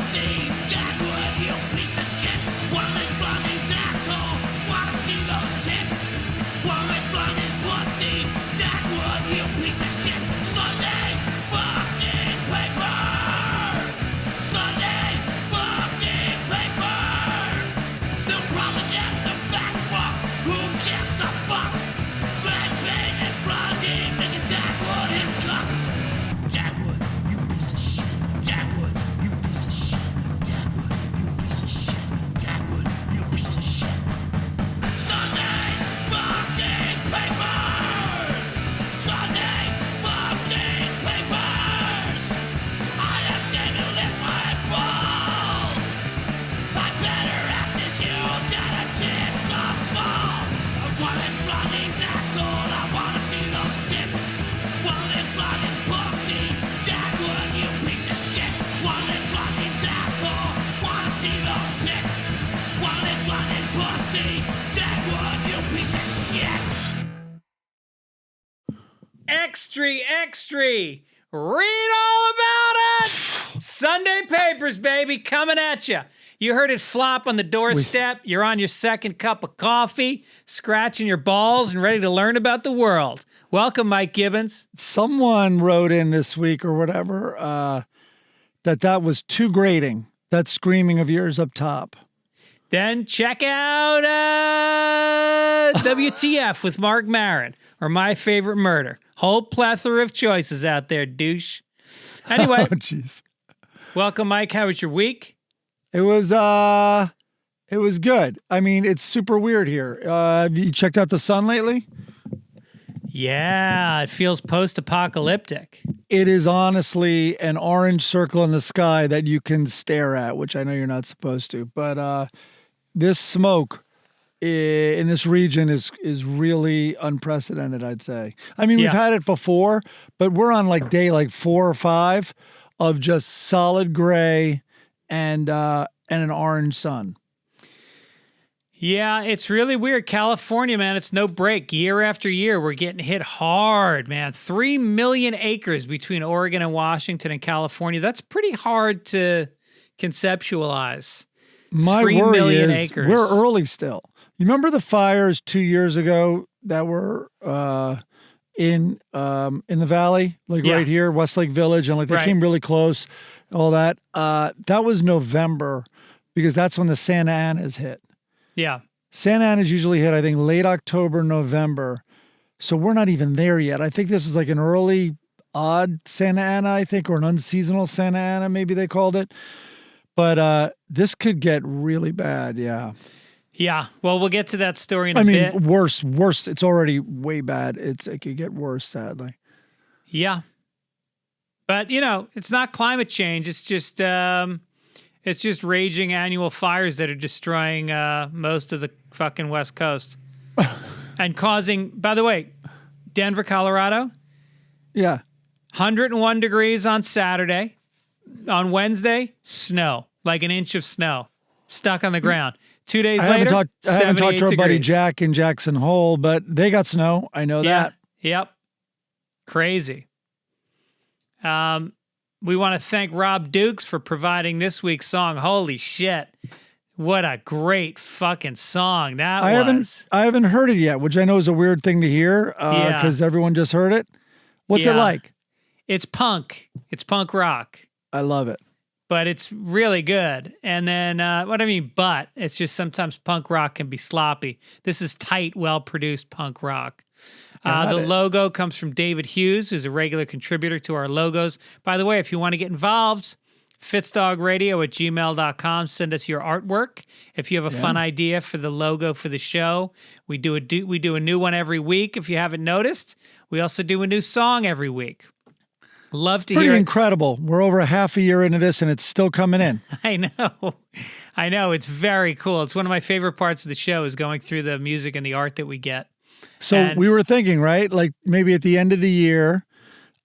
pussy, Dagwood, you piece of shit. Wanna lick from his asshole, wanna see those tits. Wanna lick from his pussy, Dagwood, you piece of shit. Sunday fucking paper. Sunday fucking paper. The problem is the facts wrong. Who gives a fuck? Glenn Payne and Blondie thinking Dagwood is cock. Dagwood, you piece of shit. Dagwood, you piece of shit. Dagwood, you piece of shit. Dagwood, you piece of shit. Sunday fucking papers. Sunday fucking papers. I just came to lift my balls. I better ask is huge and her tits are small. I want it Blondie's asshole. I wanna see those tits. Want it Blondie's pussy. Dagwood, you piece of shit. Want it Blondie's asshole. Wanna see those tits. Want it Blondie's pussy. Dagwood, you piece of shit. Extra, extra. Read all about it. Sunday papers, baby, coming at you. You heard it flop on the doorstep. You're on your second cup of coffee, scratching your balls and ready to learn about the world. Welcome, Mike Gibbons. Someone wrote in this week or whatever that was too grating, that screaming of yours up top. Then check out WTF with Mark Maron, or My Favorite Murder. Whole plethora of choices out there, douche. Anyway, Oh, jeez. welcome, Mike. How was your week? It was good. I mean, it's super weird here. Have you checked out the sun lately? Yeah, it feels post-apocalyptic. It is honestly an orange circle in the sky that you can stare at, which I know you're not supposed to. But this smoke in this region is really unprecedented, I'd say. I mean, we've had it before, but we're on like day like 4 or 5 of just solid gray and an orange sun. Yeah, it's really weird. California, man, it's no break. Year after year, we're getting hit hard, man. 3 million acres between Oregon and Washington and California. That's pretty hard to conceptualize. My 3 worry million is acres. we're early still. You remember the fires 2 years ago that were in the valley, like right here, Westlake Village, and like they came really close, all that. That was November because that's when the Santa Anas hit. Yeah. Santa Ana's usually hit, I think, late October, November. So we're not even there yet. I think this was like an early odd Santa Ana, I think, or an unseasonal Santa Ana, maybe they called it. But this could get really bad, yeah. Yeah, well, we'll get to that story in a bit. I mean, worse. It's already way bad. It could get worse, sadly. Yeah. But, you know, it's not climate change. It's just raging annual fires that are destroying most of the fucking West Coast. And causing, by the way, Denver, Colorado. Yeah. 101 degrees on Saturday. On Wednesday, snow. Like an inch of snow. Stuck on the ground. 2 days later, I haven't talked to our buddy degrees. Jack in Jackson Hole, but they got snow. I know that. Yep. Crazy. We want to thank Rob Dukes for providing this week's song. Holy shit. What a great fucking song that was. I haven't heard it yet, which I know is a weird thing to hear because everyone just heard it. What's it like? It's punk. It's punk rock. I love it. But it's really good. And then, it's just sometimes punk rock can be sloppy. This is tight, well-produced punk rock. The logo comes from David Hughes, who's a regular contributor to our logos. By the way, if you want to get involved, fitzdogradio@gmail.com. Send us your artwork. If you have a fun idea for the logo for the show, we do a new one every week. If you haven't noticed, we also do a new song every week. Love to hear it. Pretty incredible. We're over a half a year into this and it's still coming in. I know. It's very cool. It's one of my favorite parts of the show is going through the music and the art that we get. So we were thinking, right? Like maybe at the end of the year,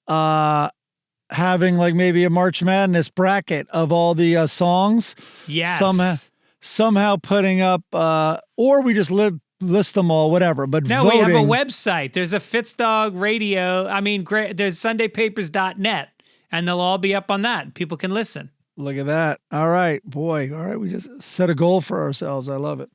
having like maybe a March Madness bracket of all the songs. Yes. Somehow putting up, or we just list them all, whatever. But no, voting, we have a website. There's a Fitzdog Radio. There's SundayPapers.net, and they'll all be up on that. People can listen. Look at that. All right, boy. All right, we just set a goal for ourselves. I love it.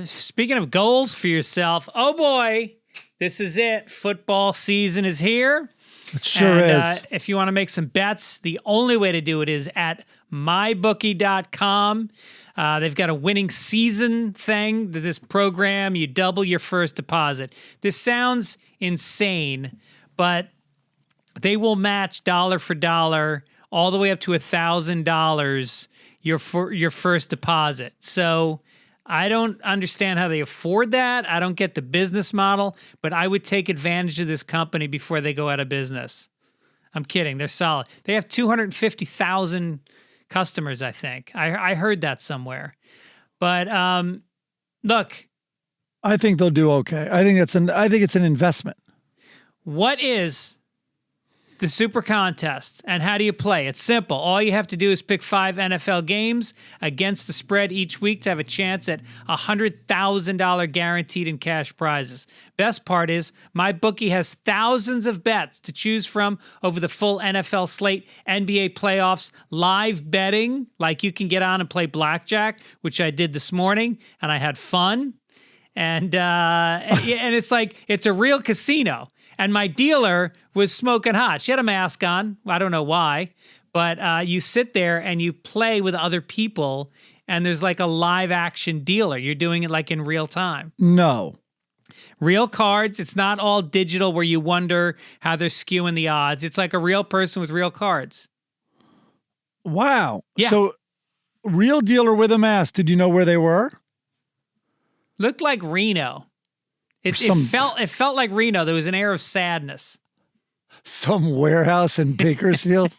Speaking of goals for yourself, oh boy, this is it. Football season is here. It sure is. If you want to make some bets, the only way to do it is at mybookie.com. They've got a winning season thing, this program. You double your first deposit. This sounds insane, but they will match dollar for dollar all the way up to $1,000 your first deposit. So I don't understand how they afford that. I don't get the business model, but I would take advantage of this company before they go out of business. I'm kidding. They're solid. They have 250,000 customers, I think. I heard that somewhere. But look, I think they'll do okay. I think it's an investment. What is the Super Contest, and how do you play? It's simple. All you have to do is pick 5 NFL games against the spread each week to have a chance at $100,000 guaranteed in cash prizes. Best part is, MyBookie has thousands of bets to choose from over the full NFL slate, NBA playoffs, live betting, like you can get on and play blackjack, which I did this morning, and I had fun. And it's like, it's a real casino. And my dealer was smoking hot. She had a mask on. I don't know why. But you sit there and you play with other people, and there's like a live action dealer. You're doing it like in real time. No. Real cards. It's not all digital where you wonder how they're skewing the odds. It's like a real person with real cards. Wow. Yeah. So, real dealer with a mask. Did you know where they were? Looked like Reno. It felt like Reno. There was an air of sadness. Some warehouse in Bakersfield.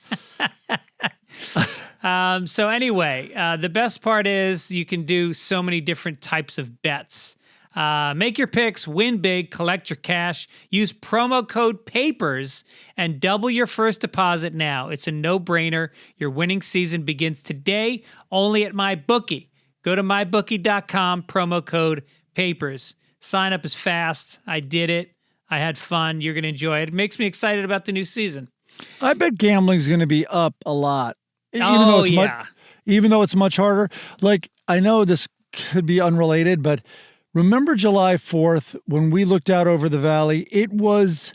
So anyway, the best part is you can do so many different types of bets. Make your picks, win big, collect your cash, use promo code PAPERS, and double your first deposit now. It's a no-brainer. Your winning season begins today, only at MyBookie. Go to mybookie.com, promo code PAPERS. Sign up is fast. I did it. I had fun. You're going to enjoy it. It makes me excited about the new season. I bet gambling's going to be up a lot. Even though it's much harder. Like, I know this could be unrelated, but remember July 4th when we looked out over the valley? It was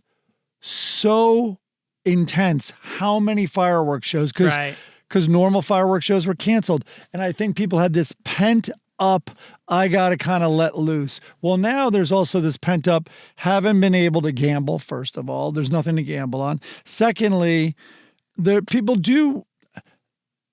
so intense how many fireworks shows, because normal fireworks shows were canceled. And I think people had this pent up, I got to kind of let loose. Well, now there's also this pent up, haven't been able to gamble, first of all. There's nothing to gamble on. Secondly, people do,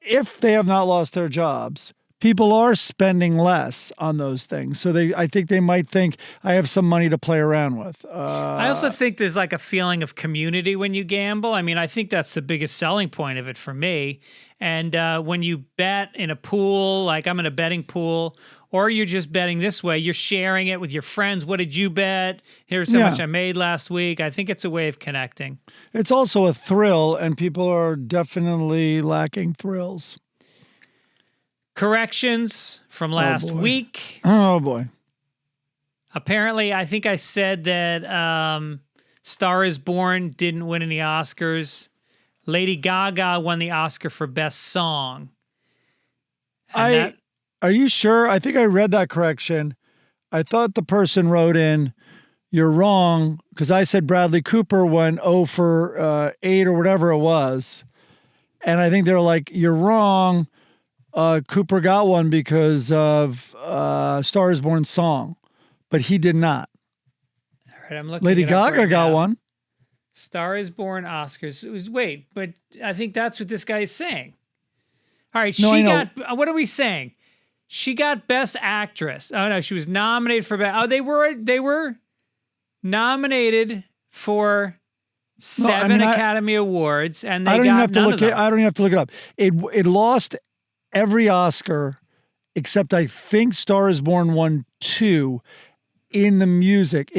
if they have not lost their jobs, people are spending less on those things. So I think they might think, I have some money to play around with. I also think there's like a feeling of community when you gamble. I mean, I think that's the biggest selling point of it for me. And when you bet in a pool, like I'm in a betting pool, or you're just betting this way, you're sharing it with your friends. What did you bet? Here's how much I made last week. I think it's a way of connecting. It's also a thrill, and people are definitely lacking thrills. Corrections from last week. Oh, boy. Apparently, I think I said that Star is Born didn't win any Oscars. Lady Gaga won the Oscar for Best Song. Are you sure? I think I read that correction. I thought the person wrote in, you're wrong, because I said Bradley Cooper went 0 for 8 or whatever it was. And I think they're like, you're wrong. Cooper got one because of Star is Born song, but he did not. All right, I'm looking. Lady Gaga got one. Star is Born Oscars. Wait, but I think that's what this guy is saying. All right, she got. What are we saying? She got Best Actress. Oh no, she was nominated for Best. Oh, they were nominated for 7 Academy Awards, and they got none of them. I don't even have to look it up. It lost every Oscar except I think Star is Born won 2 in music.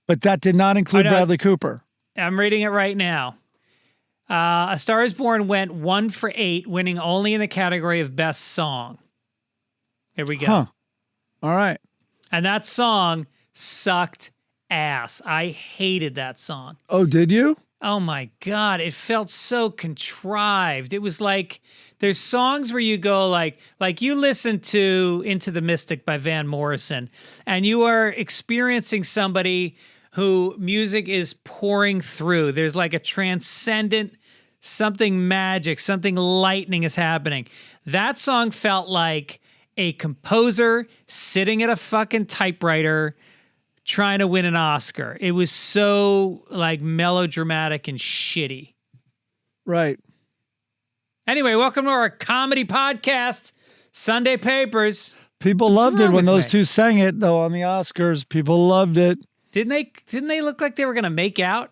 But that did not include Bradley Cooper. I'm reading it right now. A Star is Born went 1 for 8, winning only in the category of Best Song. Here we go. Huh. All right. And that song sucked ass. I hated that song. Oh, did you? Oh my God, it felt so contrived. It was like there's songs where you go like you listen to Into the Mystic by Van Morrison, and you are experiencing somebody who music is pouring through. There's like a transcendent, something magic, something lightning is happening. That song felt like a composer sitting at a fucking typewriter trying to win an Oscar. It was so like melodramatic and shitty. Right. Anyway, welcome to our comedy podcast, Sunday Papers. People loved it when those two sang it, though, on the Oscars. People loved it. Didn't they look like they were going to make out?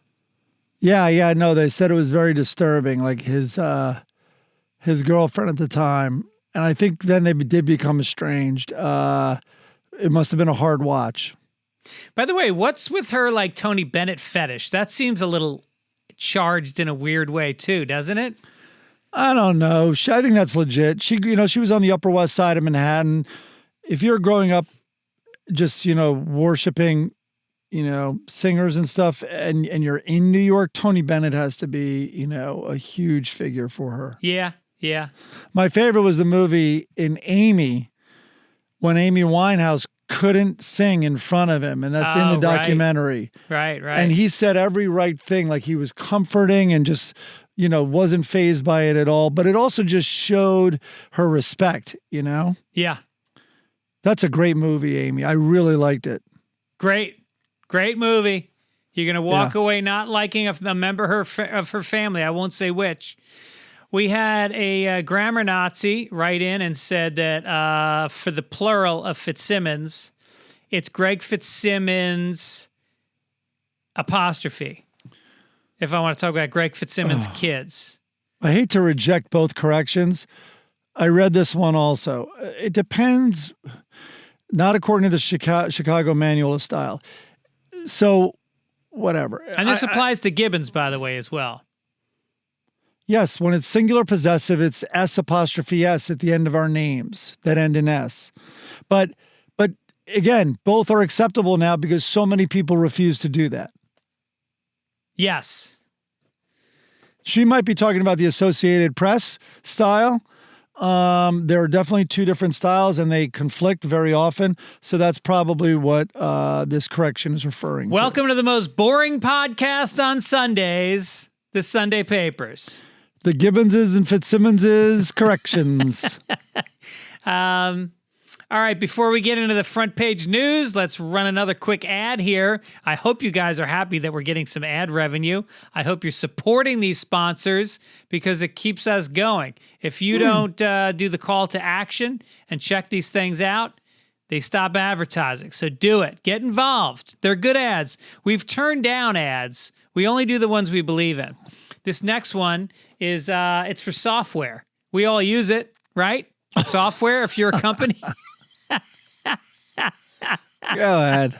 Yeah, no, they said it was very disturbing, like his girlfriend at the time. And I think then they did become estranged. It must have been a hard watch. By the way, what's with her like Tony Bennett fetish? That seems a little charged in a weird way too, doesn't it? I don't know. I think that's legit. She was on the Upper West Side of Manhattan. If you're growing up just, worshiping, singers and stuff, and you're in New York, Tony Bennett has to be, a huge figure for her. Yeah. My favorite was the movie in Amy, when Amy Winehouse couldn't sing in front of him, and that's in the documentary. Right. And he said every right thing, like he was comforting and just, wasn't fazed by it at all. But it also just showed her respect, Yeah. That's a great movie, Amy. I really liked it. Great movie. You're going to walk away not liking a member of her family. I won't say which. We had a grammar Nazi write in and said that for the plural of Fitzsimmons, it's Greg Fitzsimmons apostrophe. If I want to talk about Greg Fitzsimmons' kids. I hate to reject both corrections. I read this one also. It depends, not according to the Chicago Manual of Style. So, whatever. And this applies to Gibbons, by the way, as well. Yes, when it's singular possessive, it's S apostrophe S at the end of our names that end in S. But again, both are acceptable now because so many people refuse to do that. Yes. She might be talking about the Associated Press style. There are definitely two different styles and they conflict very often. So that's probably what this correction is referring to. Welcome to the most boring podcast on Sundays, the Sunday Papers. The Gibbonses and Fitzsimmonses corrections. All right, before we get into the front page news, let's run another quick ad here. I hope you guys are happy that we're getting some ad revenue. I hope you're supporting these sponsors because it keeps us going. If you don't do the call to action and check these things out, they stop advertising. So do it. Get involved. They're good ads. We've turned down ads. We only do the ones we believe in. This next one is it's for software. We all use it, right? Software, if you're a company. Go ahead.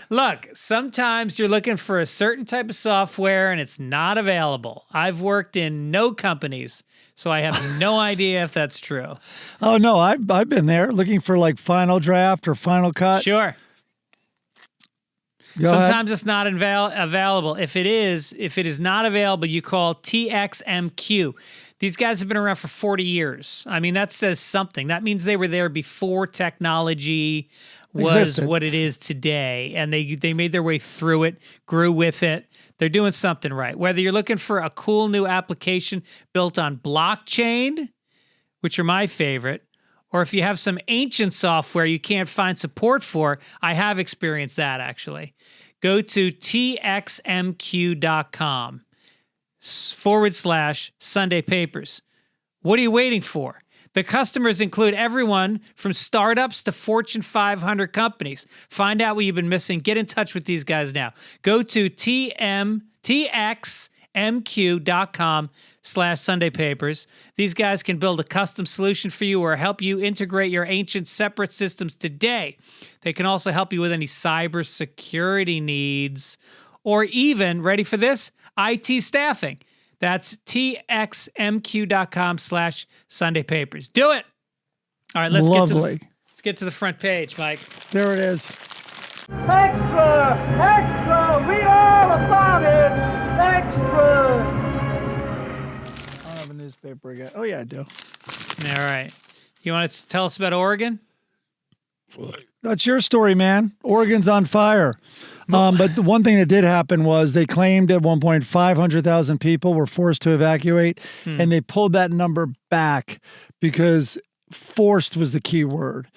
Look, sometimes you're looking for a certain type of software and it's not available. I've worked in no companies, so I have no idea if that's true. Oh, no, I've been there looking for like Final Draft or Final Cut. Sure. Sometimes it's not available. If it is not available, you call TXMQ. These guys have been around for 40 years. I mean, that says something. That means they were there before technology was what it is today. And they made their way through it, grew with it. They're doing something right. Whether you're looking for a cool new application built on blockchain, which are my favorite, or if you have some ancient software you can't find support for, I have experienced that actually. Go to txmq.com/Sunday Papers. What are you waiting for? The customers include everyone from startups to Fortune 500 companies. Find out what you've been missing. Get in touch with these guys now. Go to txmq.com/Sunday Papers. These guys can build a custom solution for you or help you integrate your ancient separate systems today. They can also help you with any cybersecurity needs or even, ready for this, IT staffing. That's txmq.com/Sunday Papers. Do it. All right, let's get to the front page, Mike. There it is. Extra! Extra! We are about it extra. I don't have a newspaper again. Oh, yeah, I do. All right. You want to tell us about Oregon? That's your story, man. Oregon's on fire. But the one thing that did happen was they claimed at one point 500,000 people were forced to evacuate, and they pulled that number back because forced was the key word.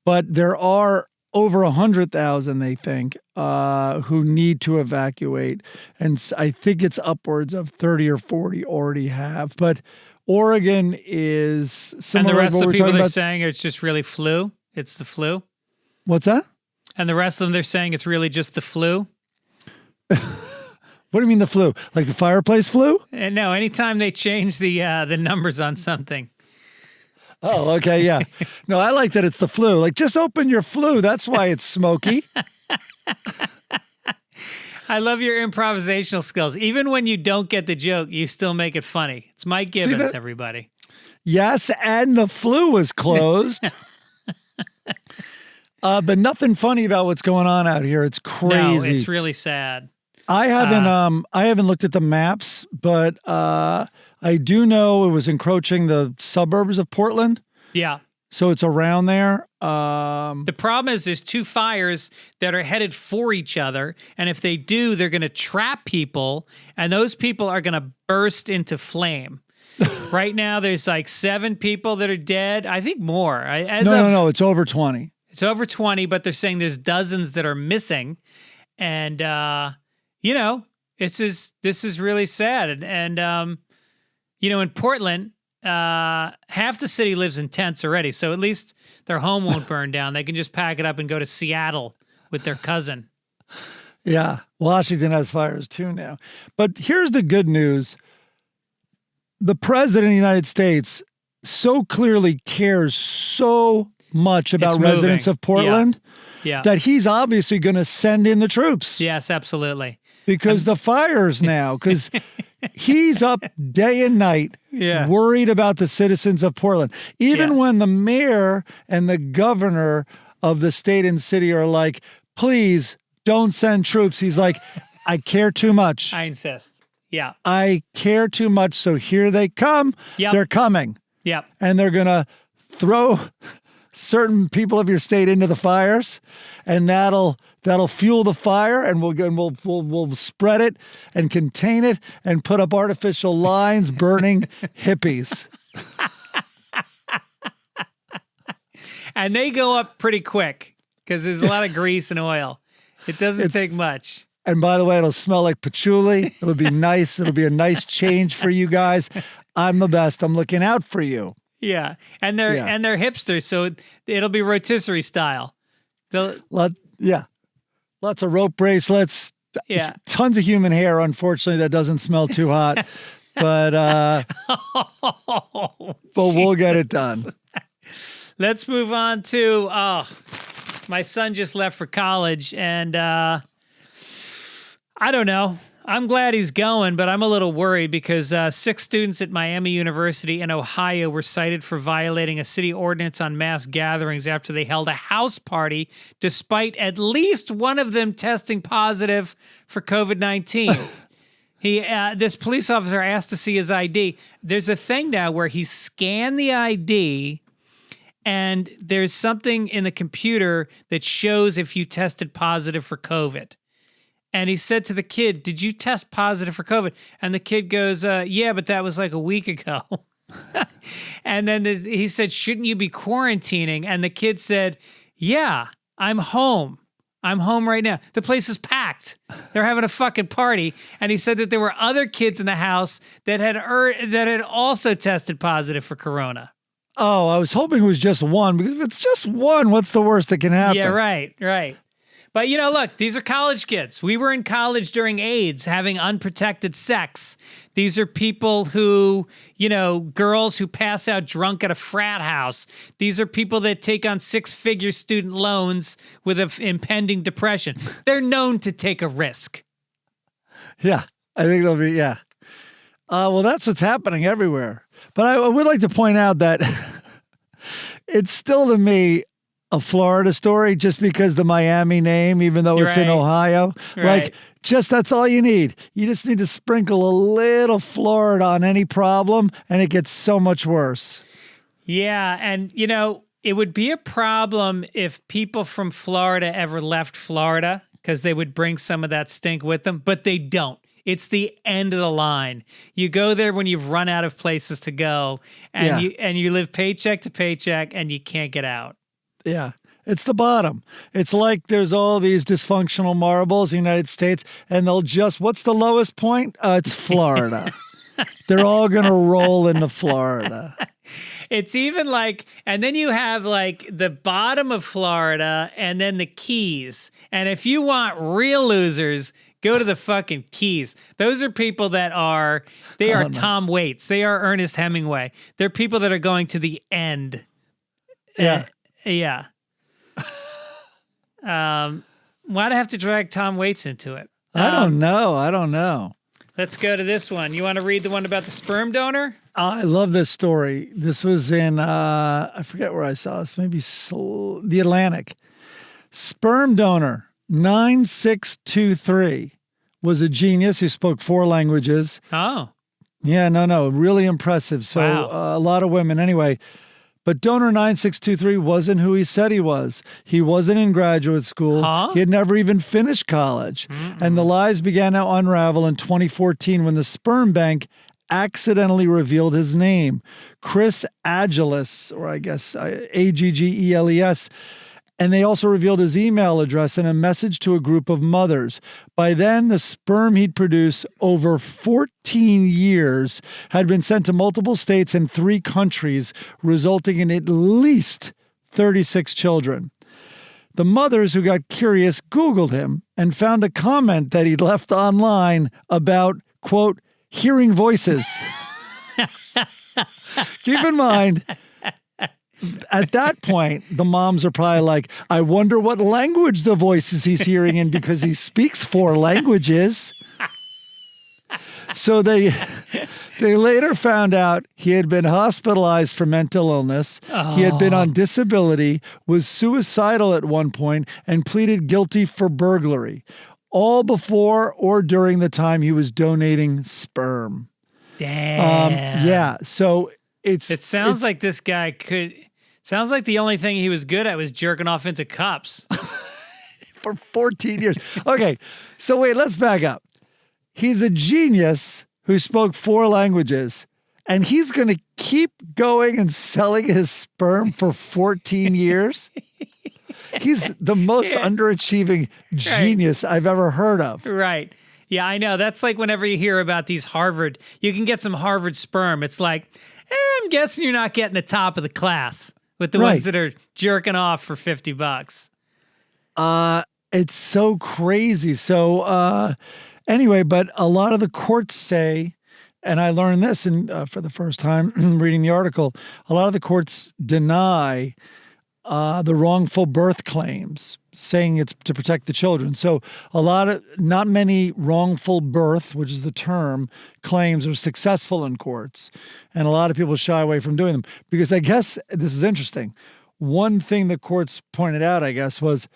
But there are over 100,000, they think, who need to evacuate. And I think it's upwards of 30 or 40 already have. But Oregon is similar. And the rest to what of the we're people talking they're about. saying it's just really flu. It's the flu. What's that? And the rest of them, they're saying it's really just the flu. What do you mean the flu? Like the fireplace flu? And no, anytime they change the numbers on something. Oh, okay, yeah. No, I like that it's the flu. Like, just open your flu. That's why it's smoky. I love your improvisational skills. Even when you don't get the joke, you still make it funny. It's Mike Gibbons, everybody. Yes, and the flu was closed. But nothing funny about what's going on out here. It's crazy. No, it's really sad. I haven't looked at the maps, but I do know it was encroaching the suburbs of Portland. Yeah. So it's around there. The problem is there's two fires that are headed for each other. And if they do, they're going to trap people. And those people are going to burst into flame. Right now, there's like 7 people that are dead. I think more. No. It's over 20. It's over 20, but they're saying there's dozens that are missing. And, this is really sad. And in Portland, half the city lives in tents already. So at least their home won't burn down. They can just pack it up and go to Seattle with their cousin. Yeah. Washington has fires too now. But here's the good news. The president of the United States so clearly cares so much about residents of Portland that he's obviously going to send in the troops. Yes, absolutely. Because the fires now, because he's up day and night worried about the citizens of Portland. Even when the mayor and the governor of the state and city are like, please don't send troops. He's like, I care too much. I insist. Yeah. I care too much. So here they come. Yep. They're coming. Yep. And they're going to throw certain people of your state into the fires, and that'll fuel the fire, and we'll spread it and contain it and put up artificial lines burning hippies. And they go up pretty quick because there's a lot of grease and oil. It doesn't take much. And by the way, it'll smell like patchouli. It'll be nice. It'll be a nice change for you guys. I'm the best. I'm looking out for you. Yeah, and they're hipsters, so it'll be rotisserie style. Lots of rope bracelets. Yeah, tons of human hair. Unfortunately, that doesn't smell too hot, but we'll get it done. Let's move on to my son just left for college, and I don't know. I'm glad he's going, but I'm a little worried because 6 students at Miami University in Ohio were cited for violating a city ordinance on mass gatherings after they held a house party, despite at least one of them testing positive for COVID-19. This police officer asked to see his ID. There's a thing now where he scanned the ID, and there's something in the computer that shows if you tested positive for COVID. And he said to the kid, did you test positive for COVID? And the kid goes, yeah, but that was like a week ago. And then he said, shouldn't you be quarantining? And the kid said, yeah, I'm home. I'm home right now. The place is packed. They're having a fucking party. And he said that there were other kids in the house that had also tested positive for corona. Oh, I was hoping it was just one, because if it's just one, what's the worst that can happen? Yeah, right. But, look, these are college kids. We were in college during AIDS having unprotected sex. These are people who, girls who pass out drunk at a frat house. These are people that take on 6-figure student loans with an impending depression. They're known to take a risk. Yeah, I think they'll be, yeah. Well, that's what's happening everywhere. But I would like to point out that it's still, to me, a Florida story just because the Miami name, even though it's in Right. Ohio. Right. Like, just that's all you need. You just need to sprinkle a little Florida on any problem, and it gets so much worse. Yeah, and you know, it would be a problem if people from Florida ever left Florida because they would bring some of that stink with them, but they don't. It's the end of the line. You go there when you've run out of places to go, and you live paycheck to paycheck, and you can't get out. Yeah. It's the bottom. It's like there's all these dysfunctional marbles in the United States, and they'll just, what's the lowest point? It's Florida. They're all going to roll into Florida. It's even like, and then you have like the bottom of Florida and then the Keys. And if you want real losers, go to the fucking Keys. Those are people that are, they are Tom Waits. They are Ernest Hemingway. They're people that are going to the end. Yeah. Yeah. Why'd I have to drag Tom Waits into it? I don't know. Let's go to this one. You want to read the one about the sperm donor? I love this story. This was in, I forget where I saw this, maybe The Atlantic. Sperm donor 9623 was a genius who spoke 4 languages. Oh. Yeah, no, really impressive. So Wow. a lot of women anyway. But donor 9623 wasn't who he said he was. He wasn't in graduate school. Huh? He had never even finished college. And the lies began to unravel in 2014 when the sperm bank accidentally revealed his name, Chris Agiles, or I guess Aggeles. And they also revealed his email address and a message to a group of mothers. By then, the sperm he'd produced over 14 years had been sent to multiple states and 3 countries, resulting in at least 36 children. The mothers who got curious Googled him and found a comment that he'd left online about, quote, hearing voices. Keep in mind, at that point, the moms are probably like, I wonder what language the voices he's hearing in because he speaks 4 languages. So they later found out he had been hospitalized for mental illness. Oh. He had been on disability, was suicidal at one point, and pleaded guilty for burglary, all before or during the time he was donating sperm. Damn. Yeah. So it sounds like this guy could. Sounds like the only thing he was good at was jerking off into cups. For 14 years. Okay, so wait, let's back up. He's a genius who spoke 4 languages, and he's going to keep going and selling his sperm for 14 years? He's the most underachieving genius I've ever heard of. Right. Yeah, I know. That's like whenever you hear about these Harvard, you can get some Harvard sperm. It's like, I'm guessing you're not getting the top of the class with the ones that are jerking off for $50. It's so crazy. So anyway, but a lot of the courts say, and I learned this for the first time reading the article, a lot of the courts deny the wrongful birth claims, saying it's to protect the children. So not many wrongful birth, which is the term, claims are successful in courts. And a lot of people shy away from doing them because I guess this is interesting. One thing the courts pointed out, I guess, was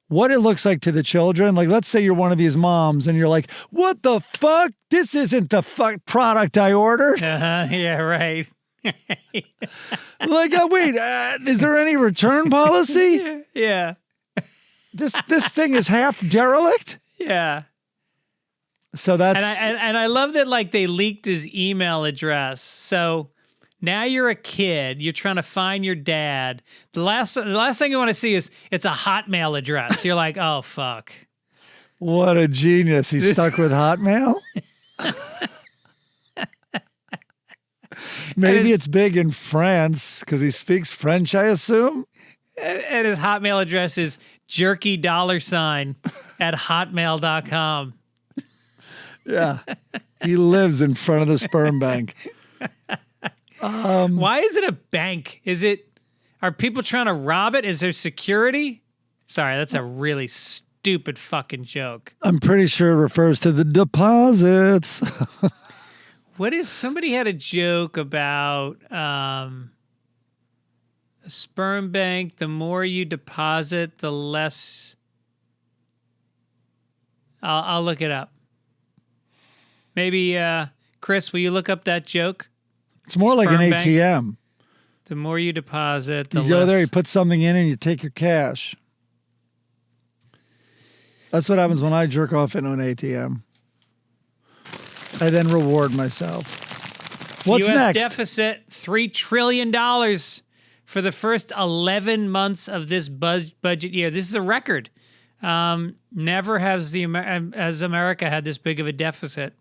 what it looks like to the children. Like, let's say you're one of these moms and you're like, what the fuck? This isn't the product I ordered. Yeah, right. Like, wait, is there any return policy? Yeah. This thing is half derelict? Yeah. So that's... And I love that, like, they leaked his email address. So now you're a kid. You're trying to find your dad. The last thing you want to see is it's a Hotmail address. You're like, oh, fuck. What a genius. He's stuck with Hotmail? Maybe it's big in France because he speaks French, I assume. And his Hotmail address is jerky$at hotmail.com. He lives in front of the sperm bank. Why is it a bank? Are people trying to rob it? Is there security? Sorry, that's a really stupid fucking joke. I'm pretty sure it refers to the deposits. Somebody had a joke about A sperm bank, the more you deposit, the less. I'll look it up. Maybe, Chris, will you look up that joke? It's more like an Sperm bank. ATM. The more you deposit, the You go less. there, you put something in, and you take your cash. That's what happens when I jerk off into an ATM. I then reward myself. What's U.S. next? deficit, $3 trillion for the first 11 months of this budget year. This is a record. Never has has America had this big of a deficit.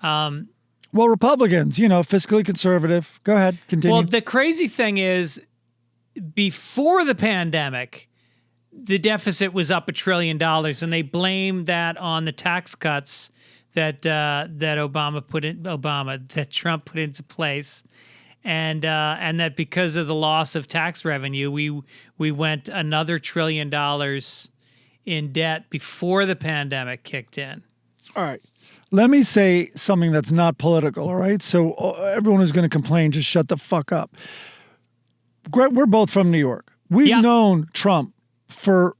Well, Republicans, fiscally conservative. Go ahead, continue. Well, the crazy thing is, before the pandemic, the deficit was up $1 trillion, and they blamed that on the tax cuts that that Trump put into place, and that because of the loss of tax revenue, we went another $1 trillion in debt before the pandemic kicked in. All right. Let me say something that's not political, all right? So everyone who's going to complain, just shut the fuck up. We're both from New York. We've known Trump for,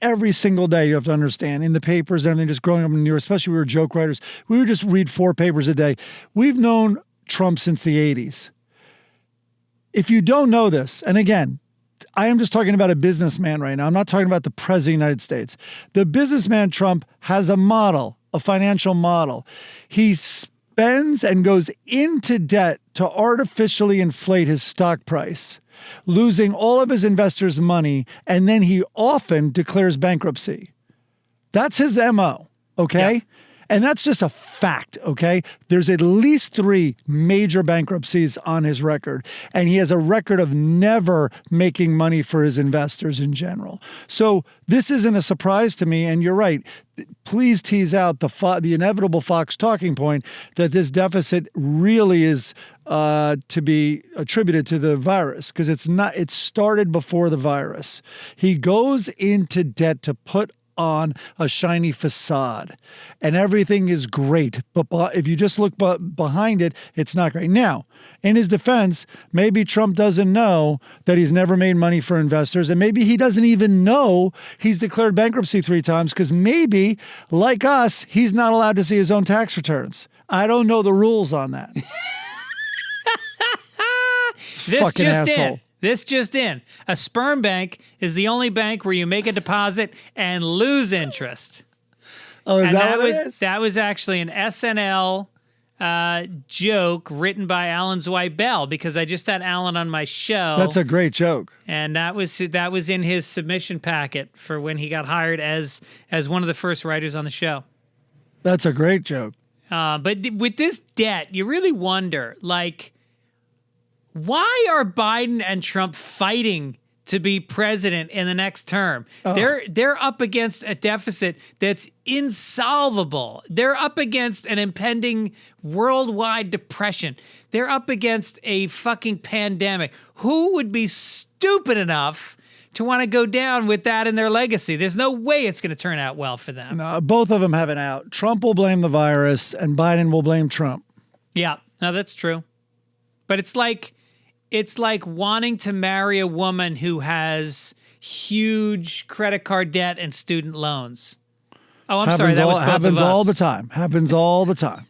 every single day, you have to understand, in the papers and everything, just growing up in New York, especially we were joke writers. We would just read 4 papers a day. We've known Trump since the 80s. If you don't know this, and again, I am just talking about a businessman right now. I'm not talking about the president of the United States. The businessman Trump has a model, a financial model. He spends and goes into debt to artificially inflate his stock price, losing all of his investors' money, and then he often declares bankruptcy. That's his MO, okay? Yeah. And that's just a fact, okay? There's at least 3 major bankruptcies on his record, and he has a record of never making money for his investors in general. So this isn't a surprise to me, and you're right. Please tease out the inevitable Fox talking point that this deficit really is to be attributed to the virus, because it's not. It started before the virus. He goes into debt to put on a shiny facade, and everything is great. But if you just look behind it, it's not great. Now, in his defense, maybe Trump doesn't know that he's never made money for investors, and maybe he doesn't even know he's declared bankruptcy 3 times, because maybe, like us, he's not allowed to see his own tax returns. I don't know the rules on that. This just in. A sperm bank is the only bank where you make a deposit and lose interest. Oh, is that what it is? That was actually an SNL joke written by Alan Zweibel, because I just had Alan on my show. That's a great joke. And that was in his submission packet for when he got hired as one of the first writers on the show. That's a great joke. But with this debt, you really wonder, why are Biden and Trump fighting to be president in the next term? Oh. They're up against a deficit that's insolvable. They're up against an impending worldwide depression. They're up against a fucking pandemic. Who would be stupid enough to want to go down with that in their legacy? There's no way it's going to turn out well for them. No, both of them have an out. Trump will blame the virus, and Biden will blame Trump. Yeah, no, that's true. But it's like wanting to marry a woman who has huge credit card debt and student loans. Oh, I'm sorry. That was both of us. Happens all the time. Happens all the time.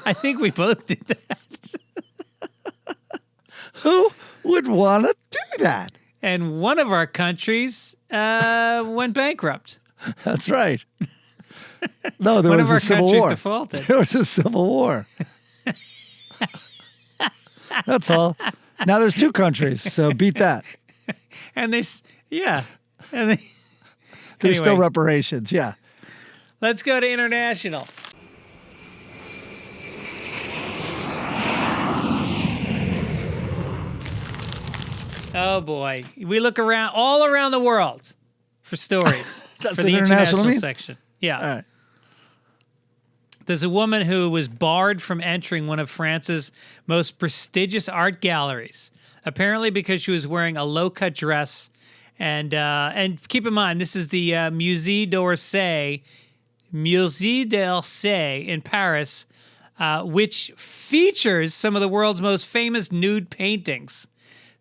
I think we both did that. Who would want to do that? And one of our countries went bankrupt. That's right. No, there was a civil war. Defaulted. There was a civil war. That's all. Now there's 2 countries, so beat that. And there's still reparations, yeah. Let's go to international. Oh boy, we look all around the world for stories. That's for the international section. Yeah. All right. There's a woman who was barred from entering one of France's most prestigious art galleries, apparently because she was wearing a low-cut dress. And keep in mind, this is the Musée d'Orsay in Paris, which features some of the world's most famous nude paintings.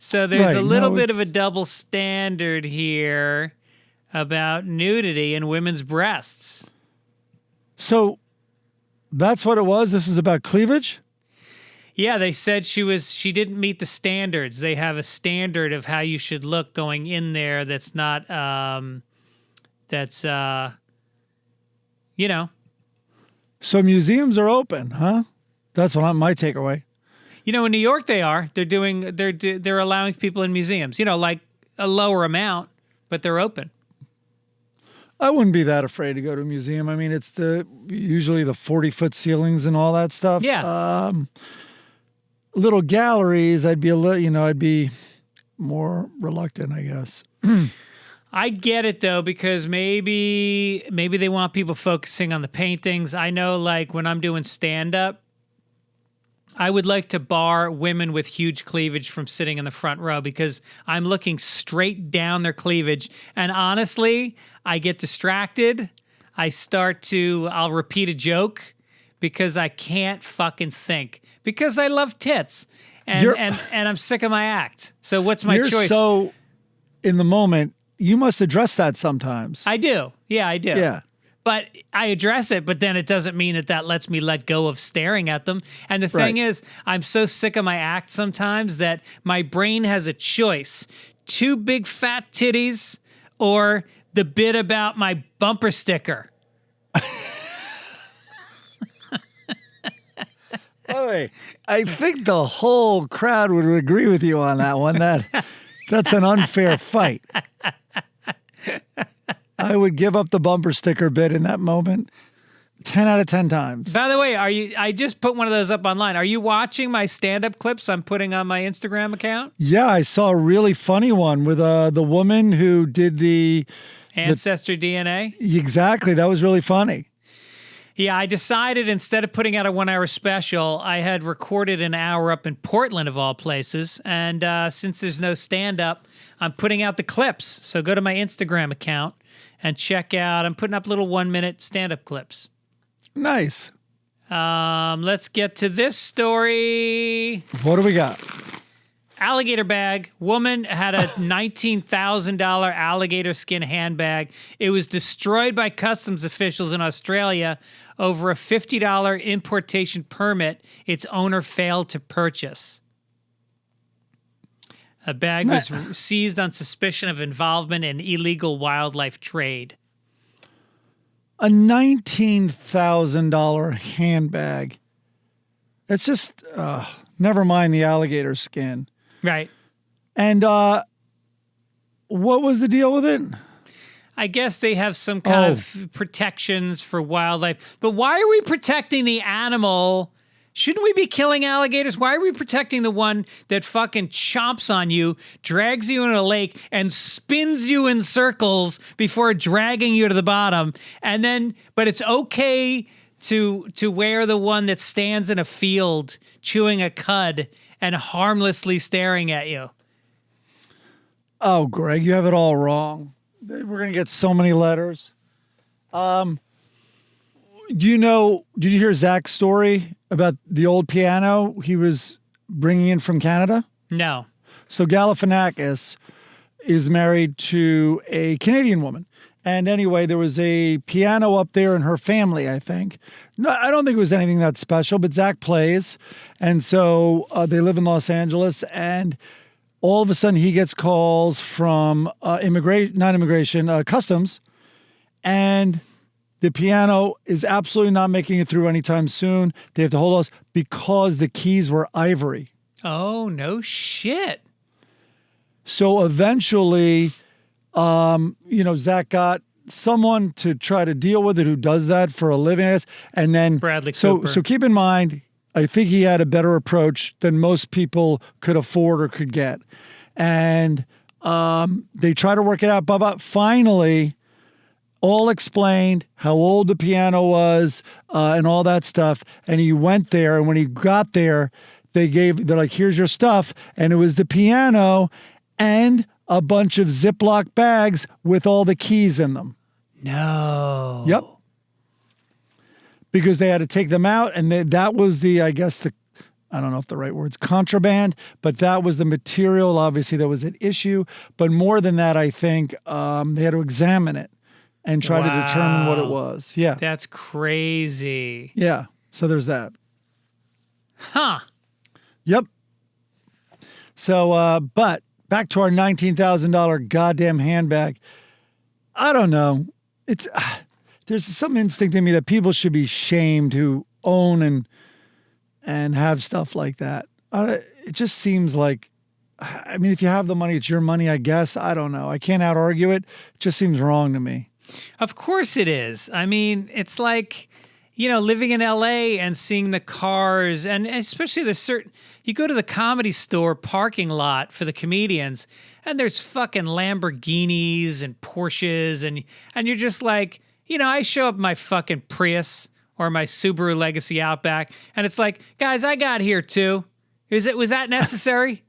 So there's Right, a little no, bit of a it's- double standard here about nudity in women's breasts. So that's what it was. This was about cleavage. Yeah, they said she didn't meet the standards. They have a standard of how you should look going in there that's not you know. So museums are open, huh? That's my takeaway. You know, in New York they are. They're allowing people in museums. You know, like a lower amount, but they're open. I wouldn't be that afraid to go to a museum. I mean, it's usually the 40-foot ceilings and all that stuff. Yeah. Little galleries, I'd be more reluctant, I guess. I get it though, because maybe they want people focusing on the paintings. I know, like when I'm doing stand-up, I would like to bar women with huge cleavage from sitting in the front row because I'm looking straight down their cleavage. And honestly, I get distracted. I'll repeat a joke because I can't fucking think because I love tits and I'm sick of my act. So what's my You're choice? so in the moment, you must address that sometimes. I do. Yeah, I do. Yeah. But I address it, but then it doesn't mean that lets me let go of staring at them. And the thing is, I'm so sick of my act sometimes that my brain has a choice. 2 big fat titties or the bit about my bumper sticker. Boy, I think the whole crowd would agree with you on that one. That's an unfair fight. I would give up the bumper sticker bit in that moment 10 out of 10 times. By the way, I just put one of those up online. Are you watching my stand-up clips I'm putting on my Instagram account? Yeah, I saw a really funny one with the woman who did the Ancestor DNA? Exactly. That was really funny. Yeah, I decided instead of putting out a 1-hour special, I had recorded an hour up in Portland, of all places. And since there's no stand-up, I'm putting out the clips. So go to my Instagram account and check out. I'm putting up little 1-minute stand-up clips. Nice. Let's get to this story. What do we got? Alligator bag. Woman had a $19,000 alligator skin handbag. It was destroyed by customs officials in Australia over a $50 importation permit its owner failed to purchase. A bag was seized on suspicion of involvement in illegal wildlife trade. A $19,000 handbag. It's just, never mind the alligator skin. Right. And what was the deal with it? I guess they have some kind of protections for wildlife. But why are we protecting the animal? Shouldn't we be killing alligators? Why are we protecting the one that fucking chomps on you, drags you in a lake, and spins you in circles before dragging you to the bottom? And then, but it's okay to wear the one that stands in a field chewing a cud and harmlessly staring at you. Oh, Greg, you have it all wrong. We're going to get so many letters. Did you hear Zach's story about the old piano he was bringing in from Canada? No. So Galifianakis is married to a Canadian woman. And anyway, there was a piano up there in her family, I think. No, I don't think it was anything that special, but Zach plays. And so they live in Los Angeles. And all of a sudden he gets calls from customs. And the piano is absolutely not making it through anytime soon. They have to hold us because the keys were ivory. Oh, no shit. So eventually, Zach got someone to try to deal with it who does that for a living, I guess. And then Bradley Cooper. So keep in mind, I think he had a better approach than most people could afford or could get. And they try to work it out. But finally, all explained how old the piano was and all that stuff. And he went there. And when he got there, they're like, here's your stuff. And it was the piano and a bunch of Ziploc bags with all the keys in them. No. Yep. Because they had to take them out, and that was I I don't know if the right word's contraband, but that was the material, obviously, that was at issue. But more than that, I think they had to examine it and try to determine what it was. Yeah. That's crazy. Yeah. So there's that. Huh. Yep. So, but back to our $19,000 goddamn handbag. I don't know. It's there's some instinct in me that people should be shamed who own and have stuff like that. It just seems like, I mean, if you have the money, it's your money, I guess. I don't know. I can't out-argue it. It just seems wrong to me. Of course it is. I mean, it's like, you know, living in LA and seeing the cars, and especially you go to the Comedy Store parking lot for the comedians, and there's fucking Lamborghinis and Porsches, and you're just like, you know, I show up in my fucking Prius or my Subaru Legacy Outback, and it's like, guys, I got here too. Was that necessary?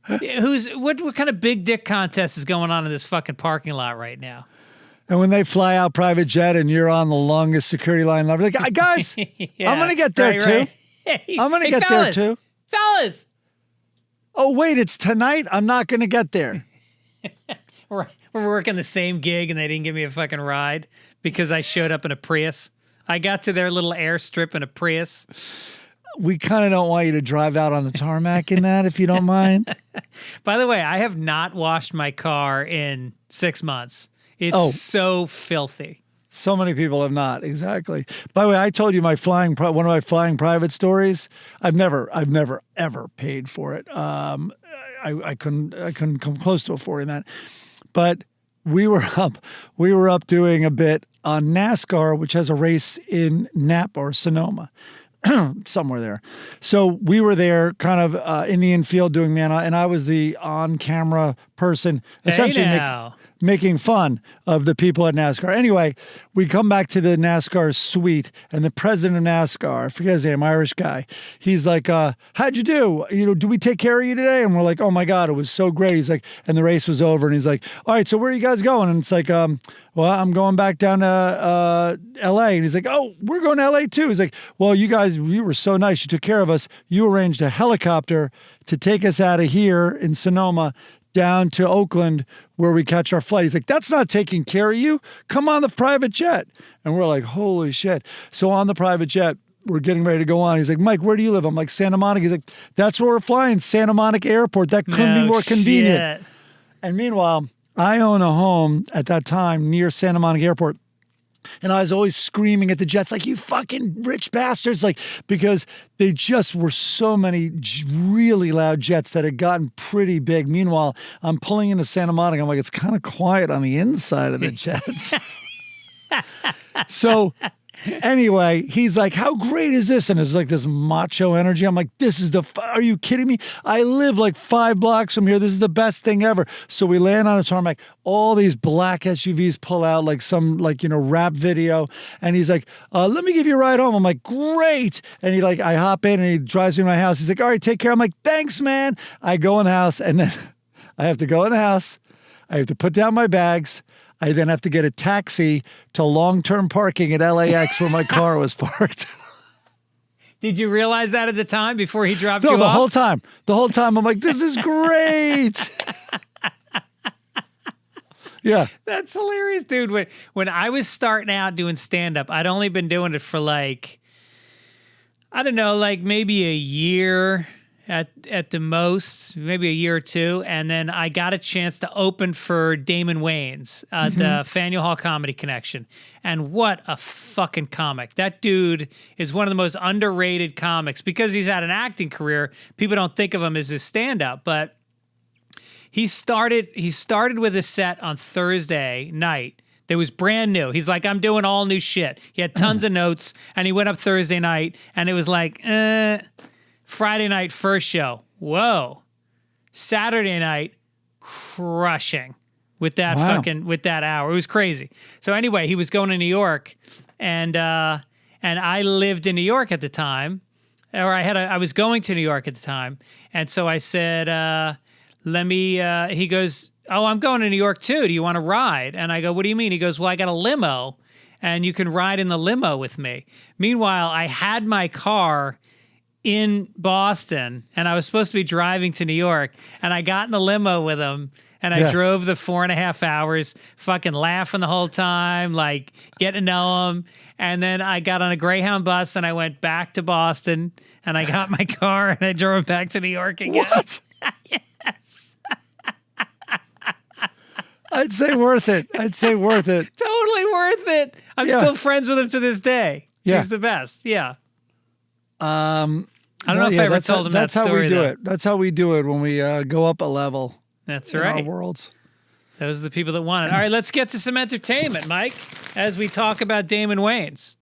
What kind of big dick contest is going on in this fucking parking lot right now? And when they fly out private jet and you're on the longest security line, they're like, guys, Yeah, I'm going to get there too. Right. I'm going to get there too. Fellas. Oh, wait, it's tonight? I'm not going to get there. We're working the same gig and they didn't give me a fucking ride because I showed up in a Prius. I got to their little airstrip in a Prius. We kind of don't want you to drive out on the tarmac in that, if you don't mind. By the way, I have not washed my car in 6 months. It's so filthy. So many people have not. Exactly. By the way, I told you one of my flying private stories. I've never ever paid for it. I couldn't come close to affording that. But we were up doing a bit on NASCAR, which has a race in Napa or Sonoma. Somewhere there. So we were there kind of in the infield doing and I was the on-camera person, essentially making fun of the people at NASCAR. Anyway, we come back to the NASCAR suite, and the president of NASCAR, I forget his name, Irish guy, he's like, how'd you do? You know, do we take care of you today? And we're like, oh my God, it was so great. He's like, and the race was over, and he's like, all right, so where are you guys going? And it's like, well, I'm going back down to LA. And he's like, oh, we're going to LA too. He's like, well, you were so nice. You took care of us. You arranged a helicopter to take us out of here in Sonoma down to Oakland where we catch our flight. He's like, that's not taking care of you. Come on the private jet. And we're like, holy shit. So on the private jet, we're getting ready to go on. He's like, Mike, where do you live? I'm like, Santa Monica. He's like, that's where we're flying, Santa Monica Airport. That couldn't be more convenient. Shit. And meanwhile, I own a home at that time near Santa Monica Airport. And I was always screaming at the jets, like, you fucking rich bastards, like, because they just were so many really loud jets that had gotten pretty big. Meanwhile, I'm pulling into Santa Monica. I'm like, it's kind of quiet on the inside of the jets. So anyway, he's like, how great is this? And it's like this macho energy. I'm like, this is are you kidding me? I live like 5 blocks from here. This is the best thing ever. So we land on a tarmac. All these black SUVs pull out like some rap video. And he's like, let me give you a ride home. I'm like, great. And I hop in and he drives me to my house. He's like, all right, take care. I'm like, thanks, man. I go in the house and then I have to go in the house. I have to put down my bags. I then have to get a taxi to long-term parking at LAX where my car was parked. Did you realize that at the time before he dropped you off? No, the whole time I'm like, this is great. Yeah. That's hilarious, dude. When I was starting out doing stand-up, I'd only been doing it for maybe a year at the most, maybe a year or two. And then I got a chance to open for Damon Wayans at the Faneuil Hall Comedy Connection. And what a fucking comic. That dude is one of the most underrated comics because he's had an acting career. People don't think of him as his stand-up, but he started with a set on Thursday night that was brand new. He's like, I'm doing all new shit. He had tons of notes, and he went up Thursday night, and it was like, Friday night, first show. Whoa. Saturday night, crushing with that with that hour. It was crazy. So anyway, he was going to New York, and I lived in New York at the time, or I was going to New York at the time, and so I said, he goes, oh, I'm going to New York too. Do you want to ride? And I go, what do you mean? He goes, well, I got a limo, and you can ride in the limo with me. Meanwhile, I had my car in Boston, and I was supposed to be driving to New York, and I got in the limo with him, and I drove the 4.5 hours, fucking laughing the whole time, like getting to know him. And then I got on a Greyhound bus, and I went back to Boston, and I got my car, and I drove back to New York again. What? Yes. I'd say worth it. I'd say worth it. Totally worth it. I'm still friends with him to this day. Yeah. He's the best. Yeah. I don't know if I ever told him that story. That's how we do though. it. That's how we do it when we go up a level. That's in right. our worlds. Those are the people that want it. All right, let's get to some entertainment, Mike, as we talk about Damon Wayans.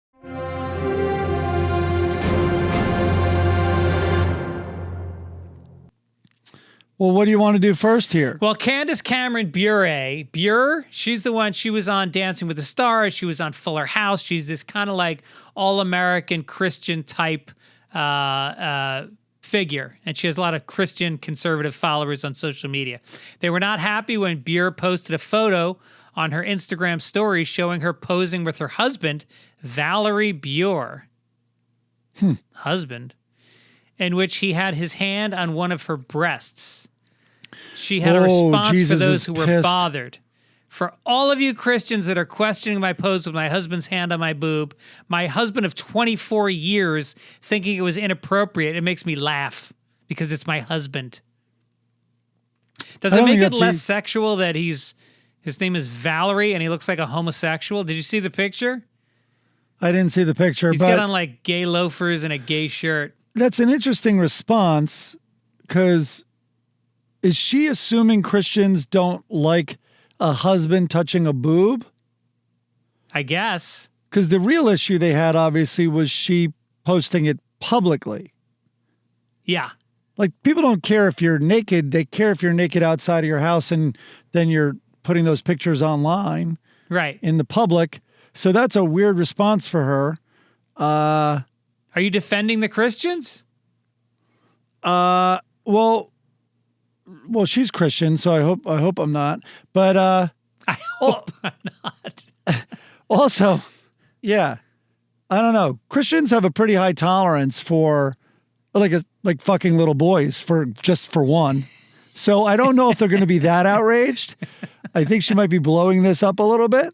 Well, what do you want to do first here? Well, Candace Cameron Bure, she's the one, she was on Dancing with the Stars. She was on Fuller House. She's this kind of like all-American Christian type figure. And she has a lot of Christian conservative followers on social media. They were not happy when Bure posted a photo on her Instagram story showing her posing with her husband, Valerie Bure. Husband. In which he had his hand on one of her breasts. She had a response Jesus for those who pissed. were bothered. For all of you Christians that are questioning my pose with my husband's hand on my boob, my husband of 24 years thinking it was inappropriate, it makes me laugh because it's my husband. Does it make it less sexual that his name is Valerie and he looks like a homosexual? Did you see the picture? I didn't see the picture. He's got on like gay loafers and a gay shirt. That's an interesting response because is she assuming Christians don't like a husband touching a boob? I guess. Because the real issue they had, obviously, was she posting it publicly. Yeah. Like, people don't care if you're naked. They care if you're naked outside of your house and then you're putting those pictures online. Right. In the public. So that's a weird response for her. Are you defending the Christians? Well, she's Christian, so I hope I'm not. But I hope I'm not. Also, yeah, I don't know. Christians have a pretty high tolerance for like fucking little boys for one. So I don't know if they're going to be that outraged. I think she might be blowing this up a little bit.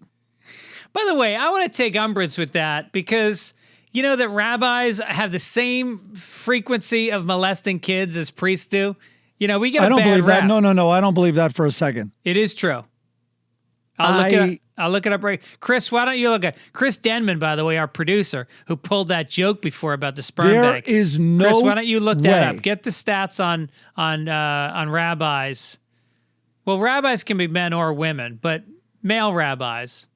By the way, I want to take umbrance with that because you know that rabbis have the same frequency of molesting kids as priests do. You know, we get a bad rap. I don't believe that. No. I don't believe that for a second. It is true. I'll look it up right. Chris, why don't you look at Chris Denman, by the way, our producer, who pulled that joke before about the sperm bank. There is no Chris, why don't you look that way. up? Get the stats on rabbis. Well, rabbis can be men or women, but male rabbis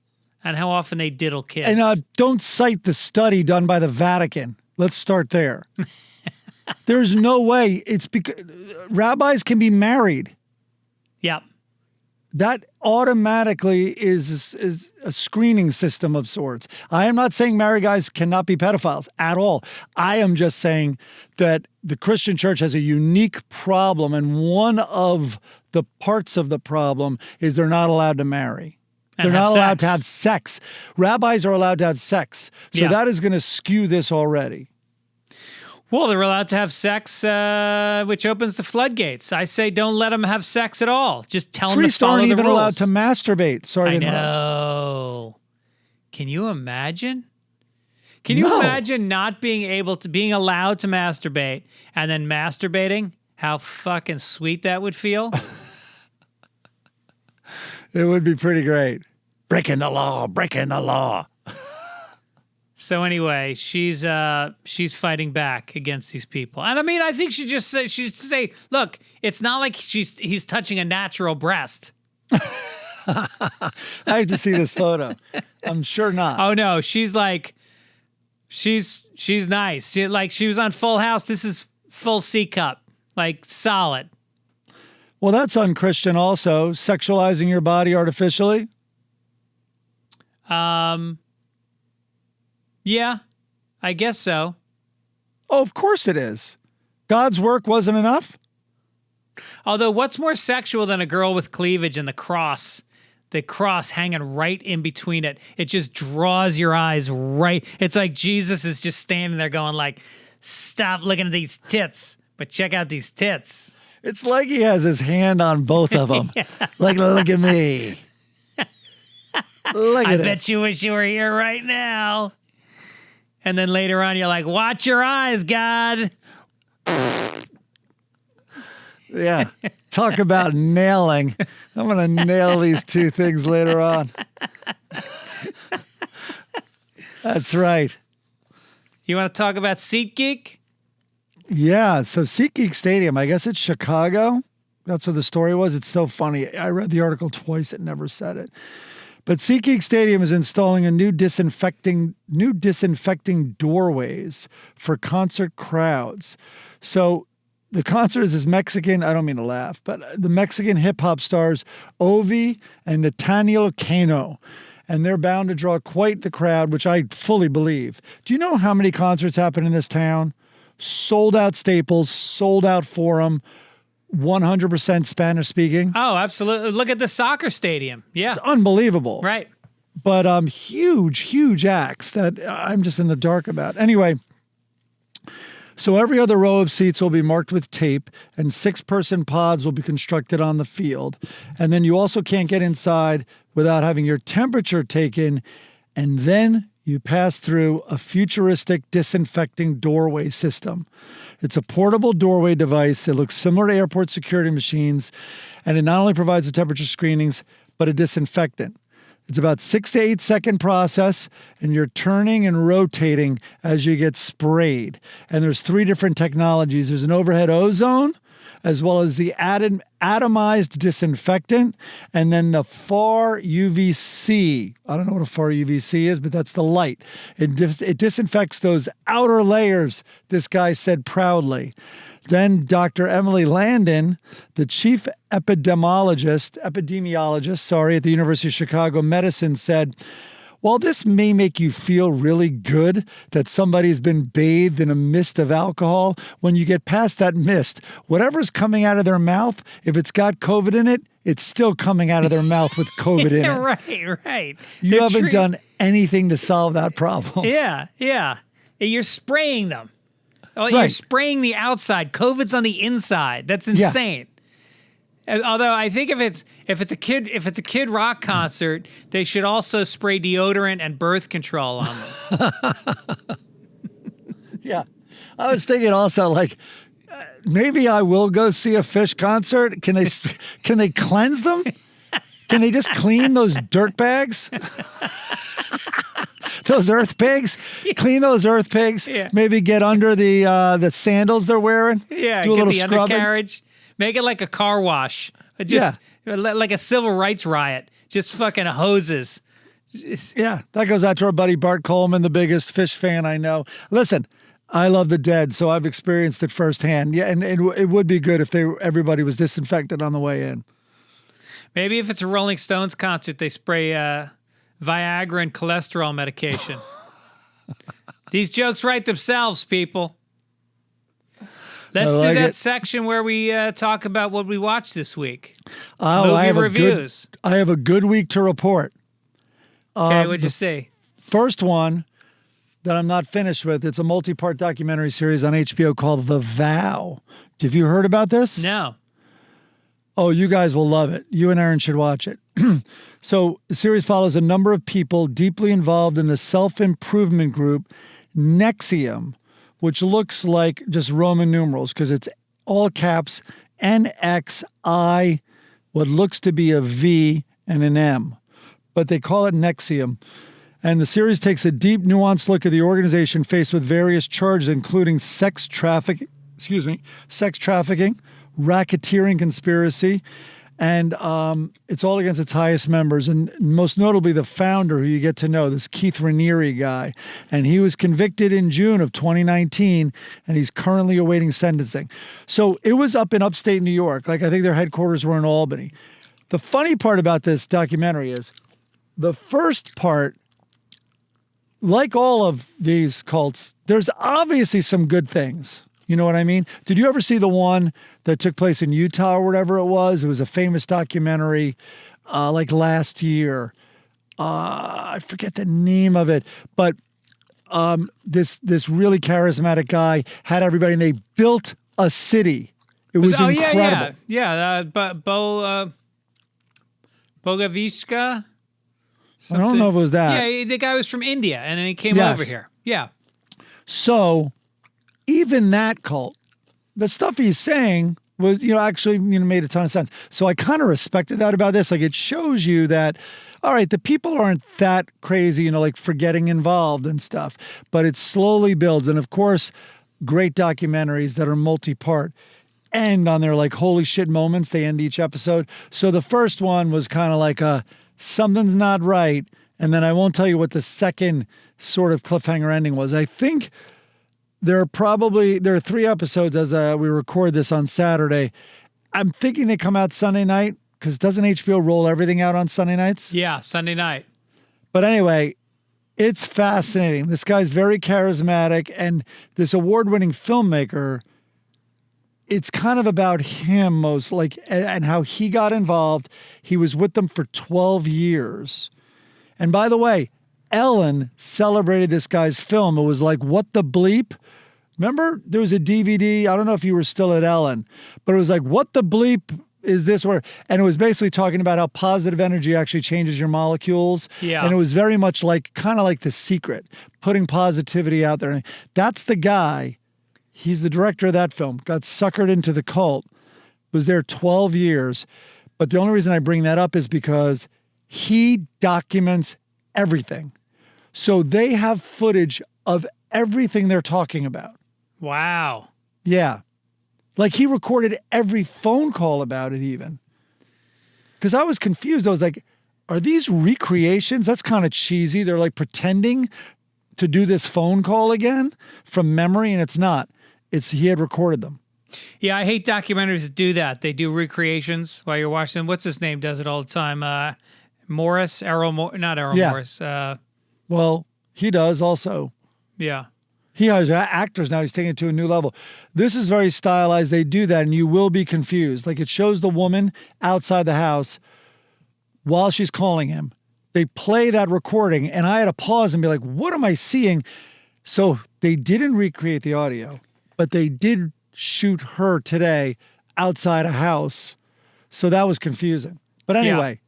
and how often they diddle kids. And don't cite the study done by the Vatican. Let's start there. There's no way. It's because rabbis can be married. Yep. That automatically is a screening system of sorts. I am not saying married guys cannot be pedophiles at all. I am just saying that the Christian church has a unique problem, and one of the parts of the problem is they're not allowed to marry. They're not allowed to have sex. Rabbis are allowed to have sex. So that is going to skew this already. Well, they're allowed to have sex, which opens the floodgates. I say don't let them have sex at all. Just tell them to follow the rules. Priests aren't even allowed to masturbate. Sorry to interrupt. I know. Can you imagine? Can you imagine not being allowed to masturbate and then masturbating? How fucking sweet that would feel. It would be pretty great. Breaking the law. So anyway, she's fighting back against these people, and I mean, I think she should say, look, it's not like he's touching a natural breast. I have to see this photo. I'm sure not. Oh no, she's nice. She was on Full House. This is full C cup, like solid. Well, that's unchristian. Also, sexualizing your body artificially. Yeah, I guess so. Oh, of course it is. God's work wasn't enough. Although, what's more sexual than a girl with cleavage and the cross hanging right in between it? It just draws your eyes right. It's like Jesus is just standing there going like, Stop looking at these tits, but check out these tits. It's like he has his hand on both of them. Like, look at me. Look I at it. bet you wish you were here right now. And then later on, you're like, watch your eyes, God. Yeah. Talk about nailing. I'm going to nail these two things later on. That's right. You want to talk about SeatGeek? Yeah. So SeatGeek Stadium, I guess it's Chicago. That's what the story was. It's so funny. I read the article twice. It never said it. But SeatGeek Stadium is installing a new disinfecting doorways for concert crowds. So the concert is this Mexican, I don't mean to laugh, but the Mexican hip hop stars Ovi and Nathaniel Cano. And they're bound to draw quite the crowd, which I fully believe. Do you know how many concerts happen in this town? Sold out Staples, sold out Forum, 100% Spanish speaking. Oh, absolutely. Look at the soccer stadium. Yeah. It's unbelievable. Right. But huge acts that I'm just in the dark about. Anyway, so every other row of seats will be marked with tape, and 6-person pods will be constructed on the field. And then you also can't get inside without having your temperature taken, and then you pass through a futuristic disinfecting doorway system. It's a portable doorway device. It looks similar to airport security machines, and it not only provides the temperature screenings, but a disinfectant. It's about 6 to 8 second process, and you're turning and rotating as you get sprayed. And there's 3 different technologies. There's an overhead ozone, as well as the atomized disinfectant, and then the far UVC. I don't know what a far UVC is, but that's the light. It disinfects those outer layers, this guy said proudly. Then Dr. Emily Landon, the chief epidemiologist at the University of Chicago Medicine, said, while this may make you feel really good that somebody's been bathed in a mist of alcohol, when you get past that mist, whatever's coming out of their mouth, if it's got COVID in it, it's still coming out of their mouth with COVID in it. Right. You haven't done anything to solve that problem. Yeah. You're spraying them. Oh, Right. You're spraying the outside. COVID's on the inside. That's insane. Although I think if it's a kid rock concert, they should also spray deodorant and birth control on them. Yeah. I was thinking also, like, maybe I will go see a Fish concert. Can they cleanse them? Can they just clean those dirt bags? Those earth pigs? Clean those earth pigs. Yeah. Maybe get under the sandals they're wearing. Yeah, Do a get little the scrubbing. undercarriage. Make it like a car wash. Like a civil rights riot. Just fucking hoses. Yeah, that goes out to our buddy Bart Coleman, the biggest Fish fan I know. Listen, I love the Dead, so I've experienced it firsthand. Yeah, and it would be good if everybody was disinfected on the way in. Maybe if it's a Rolling Stones concert, they spray Viagra and cholesterol medication. These jokes write themselves, people. Let's do that section where we talk about what we watched this week. Movie reviews. I have a good week to report. Okay, what'd you see? First one that I'm not finished with, it's a multi-part documentary series on HBO called The Vow. Have you heard about this? No. Oh, you guys will love it. You and Aaron should watch it. So the series follows a number of people deeply involved in the self-improvement group Nexium, which looks like just Roman numerals because it's all caps NXI, what looks to be a V and an M. But they call it Nexium. And the series takes a deep, nuanced look at the organization faced with various charges, including sex trafficking, racketeering conspiracy, and it's all against its highest members, and most notably the founder, who you get to know, this Keith Raniere guy. And he was convicted in June of 2019, and he's currently awaiting sentencing. So it was up in upstate New York. Like, I think their headquarters were in Albany. The funny part about this documentary is the first part, like all of these cults, there's obviously some good things. You know what I mean? Did you ever see the one that took place in Utah or whatever it was? It was a famous documentary like last year. I forget the name of it, but this really charismatic guy had everybody, and they built a city. It was incredible. But Bogaviska. I don't know if it was that. Yeah, the guy was from India, and then he came over here. Yeah. So even that cult, the stuff he's saying was, actually, made a ton of sense. So I kind of respected that about this. Like, it shows you that, all right, the people aren't that crazy, like for getting involved and stuff, but it slowly builds. And of course, great documentaries that are multi-part end on their like holy shit moments. They end each episode. So the first one was kind of like something's not right. And then I won't tell you what the second sort of cliffhanger ending was. I think there are 3 episodes as we record this on Saturday. I'm thinking they come out Sunday night, because doesn't HBO roll everything out on Sunday nights? Yeah, Sunday night. But anyway, it's fascinating. This guy's very charismatic, and this award-winning filmmaker, it's kind of about him and how he got involved. He was with them for 12 years. And by the way, Ellen celebrated this guy's film. It was like, what the bleep? Remember, there was a DVD. I don't know if you were still at Ellen, but it was like, what the bleep is this? And it was basically talking about how positive energy actually changes your molecules. Yeah. And it was very much kind of like The Secret, putting positivity out there. That's the guy. He's the director of that film, got suckered into the cult, was there 12 years. But the only reason I bring that up is because he documents everything. So they have footage of everything they're talking about. Wow. Yeah. Like he recorded every phone call about it even. Because I was confused. I was like, are these recreations? That's kind of cheesy. They're like pretending to do this phone call again from memory, and it's not. He had recorded them. Yeah, I hate documentaries that do that. They do recreations while you're watching them. What's his name does it all the time? Not Errol Morris. Well, he does also. Yeah. He has actors now. He's taking it to a new level. This is very stylized. They do that, and you will be confused. Like it shows the woman outside the house while she's calling him. They play that recording, and I had to pause and be like, what am I seeing? So they didn't recreate the audio, but they did shoot her today outside a house. So that was confusing. But anyway,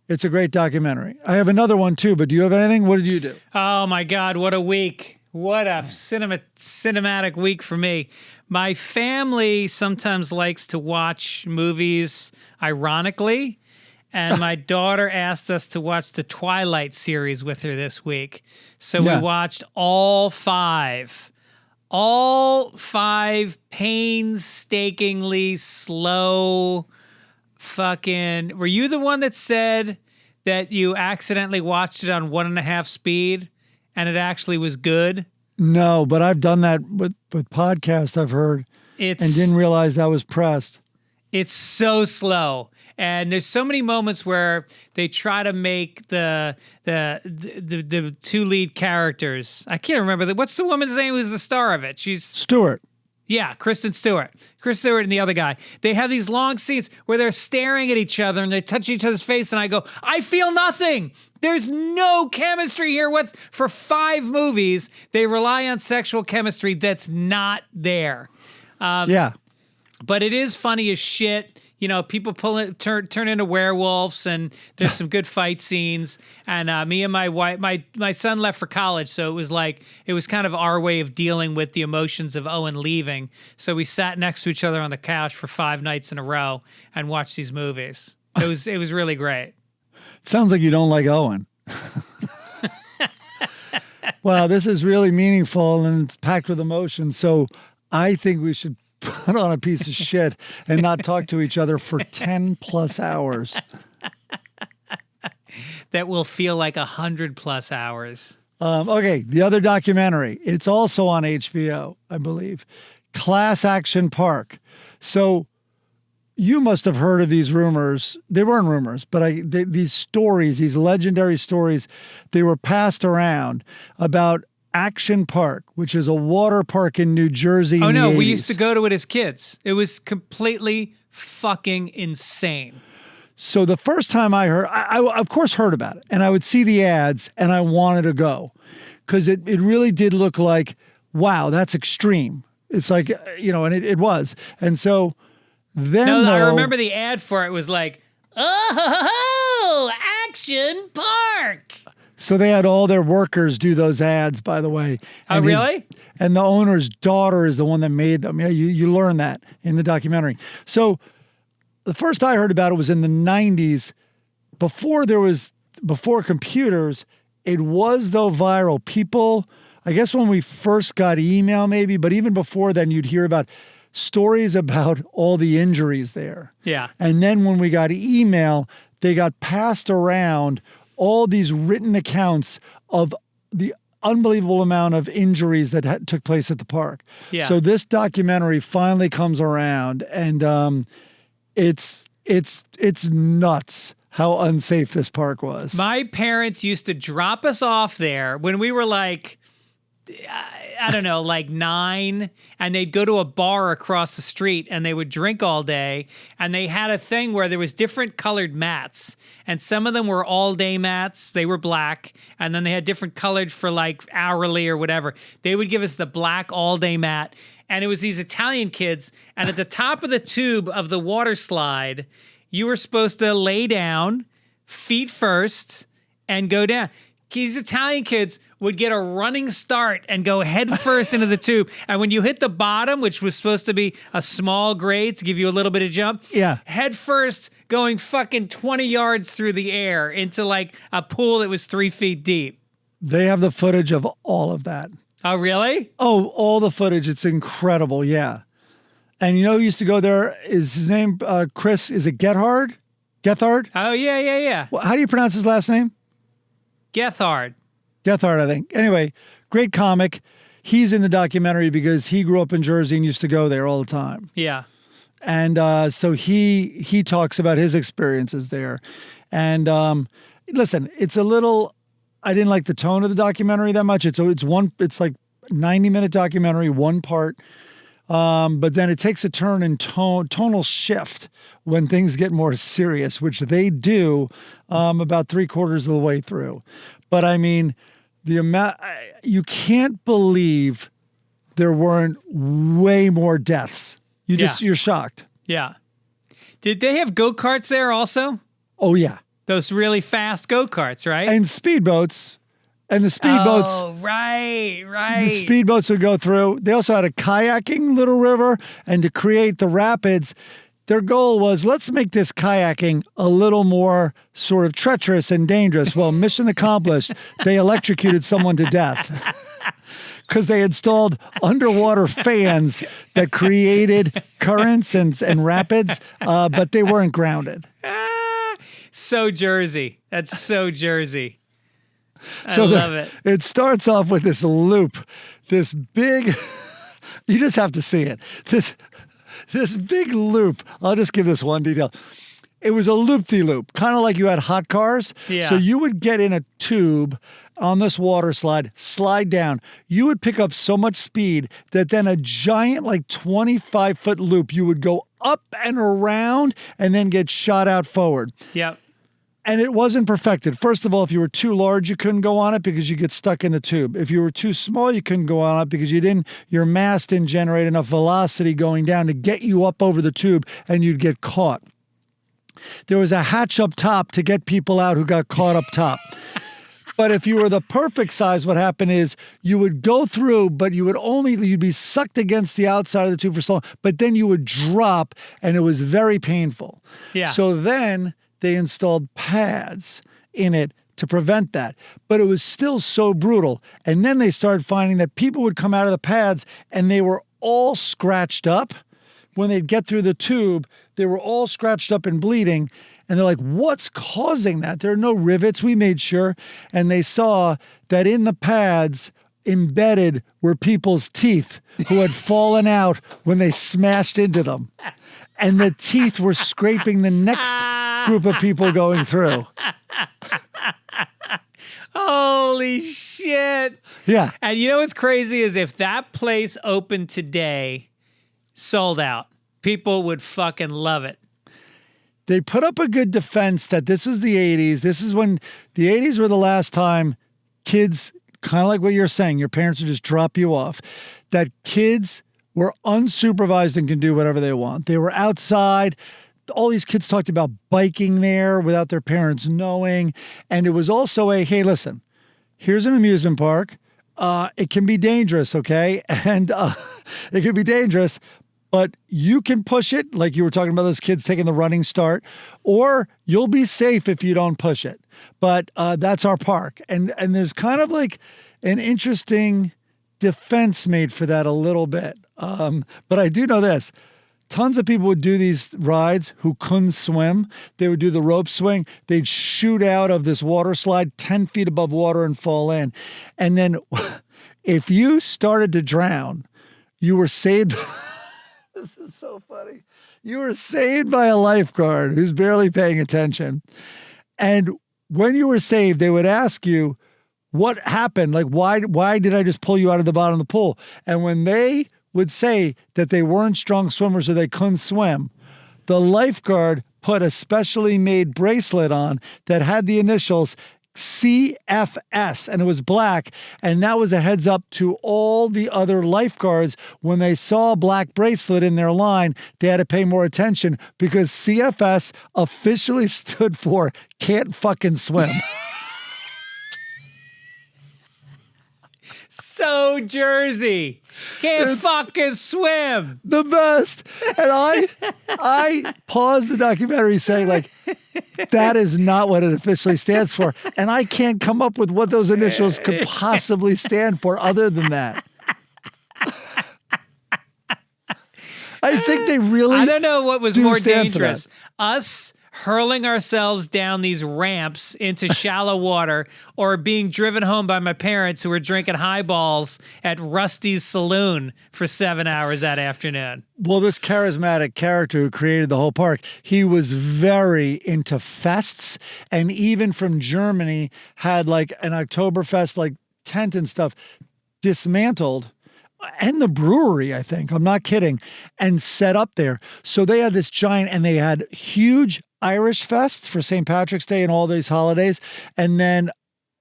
It's a great documentary. I have another one too, but do you have anything? What did you do? Oh my God, what a week. What a cinematic week for me. My family sometimes likes to watch movies ironically, and my daughter asked us to watch the Twilight series with her this week. So we watched all five painstakingly slow fucking... Were you the one that said that you accidentally watched it on 1.5 speed? And it actually was good? No, but I've done that with podcasts I've heard and didn't realize that was pressed. It's so slow. And there's so many moments where they try to make the 2 lead characters. I can't remember. What's the woman's name who's the star of it? She's... Stewart. Yeah, Kristen Stewart. Kristen Stewart and the other guy. They have these long scenes where they're staring at each other and they touch each other's face, and I go, I feel nothing. There's no chemistry here. For 5 movies, they rely on sexual chemistry that's not there. But it is funny as shit. You know, people turn into werewolves, and there's some good fight scenes. And me and my wife, my son left for college, so it was kind of our way of dealing with the emotions of Owen leaving. So we sat next to each other on the couch for 5 nights in a row and watched these movies. It was really great. It sounds like you don't like Owen. Wow, this is really meaningful and it's packed with emotion. So I think we should put on a piece of shit and not talk to each other for 10 plus hours. That will feel like 100 plus hours. Okay, the other documentary, it's also on HBO, I believe. Class Action Park. So you must have heard of these rumors. They weren't rumors, but these stories, these legendary stories, they were passed around about Action Park, which is a water park in New Jersey. Oh, no, we 80s. used to go to it as kids. It was completely fucking insane. So the first time I heard, I of course heard about it, and I would see the ads, and I wanted to go because it really did look like, wow, that's extreme. It's like, and it was. And so then I remember the ad for it was like, oh, action park. So they had all their workers do those ads, by the way. Oh, really? And the owner's daughter is the one that made them. Yeah, you learn that in the documentary. So the first I heard about it was in the 90s. Before computers, it was, though, viral. People, I guess when we first got email maybe, but even before then, you'd hear about stories about all the injuries there. Yeah. And then when we got email, they got passed around all these written accounts of the unbelievable amount of injuries that took place at the park. Yeah. So this documentary finally comes around, and it's nuts how unsafe this park was. My parents used to drop us off there when we were like, I don't know, like 9, and they'd go to a bar across the street and they would drink all day. And they had a thing where there was different colored mats, and some of them were all day mats. They were black. And then they had different colored for like hourly or whatever. They would give us the black all day mat. And it was these Italian kids. And at the top of the tube of the water slide, you were supposed to lay down, feet first, and go down. These Italian kids would get a running start and go head first into the tube. And when you hit the bottom, which was supposed to be a small grade to give you a little bit of jump, head first going fucking 20 yards through the air into like a pool that was 3 feet deep. They have the footage of all of that. Oh, really? Oh, all the footage. It's incredible. Yeah. And who used to go there? Is his name Chris? Is it Gethard? Gethard? Oh, yeah. Well, how do you pronounce his last name? Gethard, I think. Anyway, great comic. He's in the documentary because he grew up in Jersey and used to go there all the time. Yeah. And so he talks about his experiences there. And listen, it's a little, I didn't like the tone of the documentary that much. It's like 90-minute documentary, one part. But then it takes a turn in tonal shift when things get more serious, which they do about 3/4 of the way through. But I mean, the amount, you can't believe there weren't way more deaths. You're shocked. Yeah. Did they have go-karts there also? Oh, yeah. Those really fast go-karts, right? And speedboats. And the speedboats. Oh, right. The speedboats would go through. They also had a kayaking little river. And to create the rapids, their goal was, let's make this kayaking a little more sort of treacherous and dangerous. Well, mission accomplished. They electrocuted someone to death because they installed underwater fans that created currents and rapids, but they weren't grounded. So Jersey. That's so Jersey. I So love it. It starts off with this loop, this big, you just have to see it. This big loop. I'll just give this one detail. It was a loop-de-loop, kind of like you had hot cars. Yeah. So you would get in a tube on this water slide down. You would pick up so much speed that then a giant, like 25-foot loop, you would go up and around and then get shot out forward. Yep. And it wasn't perfected. First of all, if you were too large, you couldn't go on it because you get stuck in the tube. If you were too small, you couldn't go on it because your mass didn't generate enough velocity going down to get you up over the tube, and you'd get caught. There was a hatch up top to get people out who got caught up top. But if you were the perfect size, what happened is you would go through, but you'd be sucked against the outside of the tube for so long, but then you would drop, and it was very painful. Yeah. So then they installed pads in it to prevent that. But it was still so brutal. And then they started finding that people would come out of the pads and they were all scratched up. When they'd get through the tube, they were all scratched up and bleeding. And they're like, what's causing that? There are no rivets. We made sure. And they saw that in the pads embedded were people's teeth who had fallen out when they smashed into them. And the teeth were scraping the next group of people going through. Holy shit. Yeah. And you know what's crazy is if that place opened today, sold out, people would fucking love it. They put up a good defense that this was the 80s. This is when the 80s were the last time kids kind of like what you're saying, your parents would just drop you off, that kids were unsupervised and can do whatever they want. They were outside. All these kids talked about biking there without their parents knowing. And it was also hey, listen, here's an amusement park. It can be dangerous, okay? And it can be dangerous, but you can push it, like you were talking about those kids taking the running start, or you'll be safe if you don't push it. But that's our park. And there's kind of like an interesting defense made for that a little bit. But I do know this. Tons of people would do these rides who couldn't swim. They would do the rope swing. They'd shoot out of this water slide 10 feet above water and fall in. And then if you started to drown, you were saved. This is so funny. You were saved by a lifeguard who's barely paying attention. And when you were saved, they would ask you, what happened? Like, why did I just pull you out of the bottom of the pool? And when they would say that they weren't strong swimmers or they couldn't swim, the lifeguard put a specially made bracelet on that had the initials CFS, and it was black. And that was a heads up to all the other lifeguards. When they saw a black bracelet in their line, they had to pay more attention because CFS officially stood for can't fucking swim. So Jersey. Can't fucking swim. The best. And I paused the documentary saying, like, that is not what it officially stands for. And I can't come up with what those initials could possibly stand for other than that. I think they really I don't know what was more stand for dangerous. that. Us hurling ourselves down these ramps into shallow water or being driven home by my parents who were drinking highballs at Rusty's Saloon for 7 hours that afternoon. Well, this charismatic character who created the whole park, he was very into fests, and even from Germany had like an Oktoberfest like tent and stuff dismantled, and the brewery, I think, I'm not kidding, and set up there. So they had this giant, and they had huge Irish fests for St. Patrick's Day and all these holidays, and then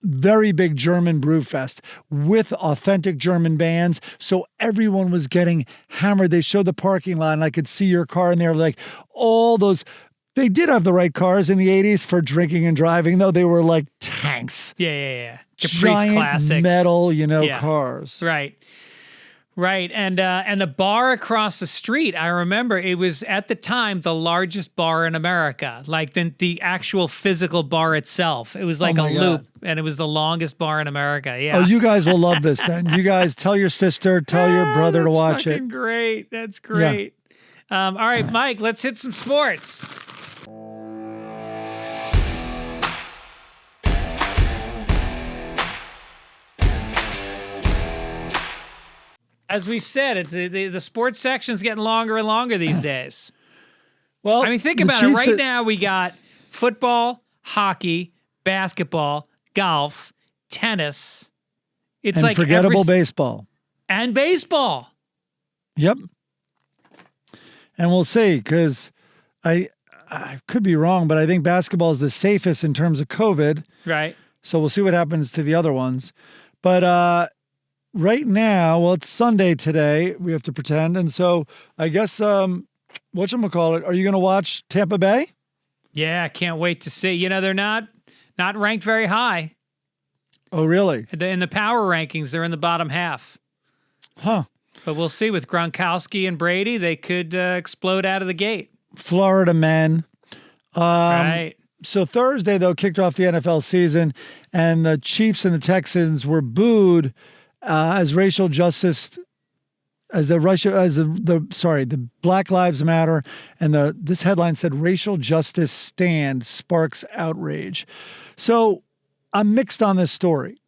very big German brew fest with authentic German bands. So everyone was getting hammered. They showed the parking lot, and I could see your car in there, like all those. They did have the right cars in the 80s for drinking and driving, though. They were like tanks. Yeah. Caprice Giant classics. metal, cars. Right. And the bar across the street, I remember it was at the time the largest bar in America, like the actual physical bar itself. It was like a loop, and it was the longest bar in America. Yeah. Oh, you guys will love this then. You guys tell your sister, tell your brother to watch it. Great. That's great. Yeah. All right, Mike, let's hit some sports. As we said, it's the sports section's getting longer and longer these days. Well, I mean, think about it. Right now, we got football, hockey, basketball, golf, tennis. It's and like forgettable baseball. And baseball. Yep. And we'll see, because I could be wrong, but I think basketball is the safest in terms of COVID. Right. So we'll see what happens to the other ones. But right now, well, it's Sunday today. We have to pretend. And so I guess, whatchamacallit, are you going to watch Tampa Bay? Yeah, I can't wait to see. They're not ranked very high. Oh, really? In the power rankings, they're in the bottom half. Huh. But we'll see. With Gronkowski and Brady, they could explode out of the gate. Florida men. Right. So Thursday, though, kicked off the NFL season, and the Chiefs and the Texans were booed as racial justice, the Black Lives Matter, and this headline said racial justice stand sparks outrage. So I'm mixed on this story.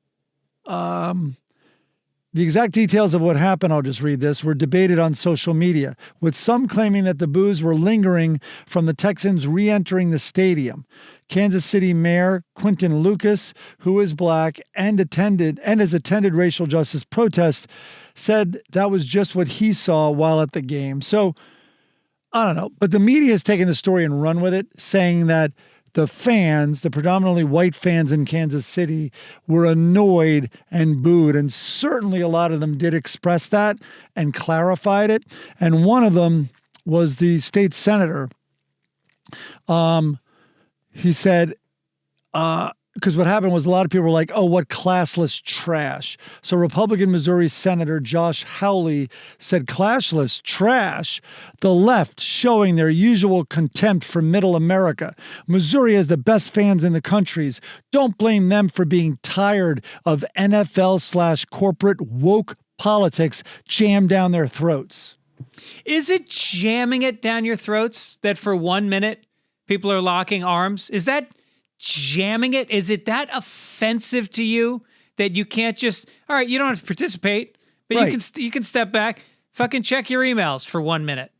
The exact details of what happened, I'll just read this, were debated on social media, with some claiming that the boos were lingering from the Texans re-entering the stadium. Kansas City Mayor Quinton Lucas, who is black and has attended racial justice protests, said that was just what he saw while at the game. So, I don't know, but the media has taken the story and run with it, saying that the fans, the predominantly white fans in Kansas City, were annoyed and booed. And certainly a lot of them did express that and clarified it. And one of them was the state senator. He said, because what happened was a lot of people were like, oh, what classless trash. So Republican Missouri Senator Josh Hawley said, classless trash, the left showing their usual contempt for middle America. Missouri has the best fans in the countries. Don't blame them for being tired of NFL/corporate woke politics jammed down their throats. Is it jamming it down your throats that for 1 minute people are locking arms? Is that jamming it? Is it that offensive to you that you can't just, all right, you don't have to participate, but Right. you can step back, fucking check your emails for 1 minute.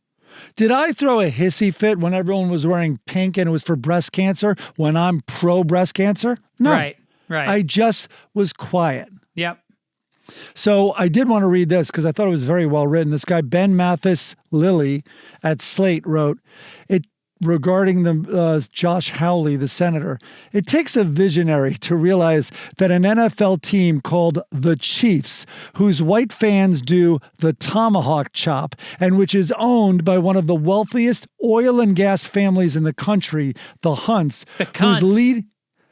Did I throw a hissy fit when everyone was wearing pink and it was for breast cancer when I'm pro breast cancer? No. Right. I just was quiet. Yep. So I did want to read this because I thought it was very well written. This guy, Ben Mathis Lilly at Slate, wrote it regarding the Josh Hawley, the senator. It takes a visionary to realize that an NFL team called the Chiefs, whose white fans do the tomahawk chop, and which is owned by one of the wealthiest oil and gas families in the country, the Hunts,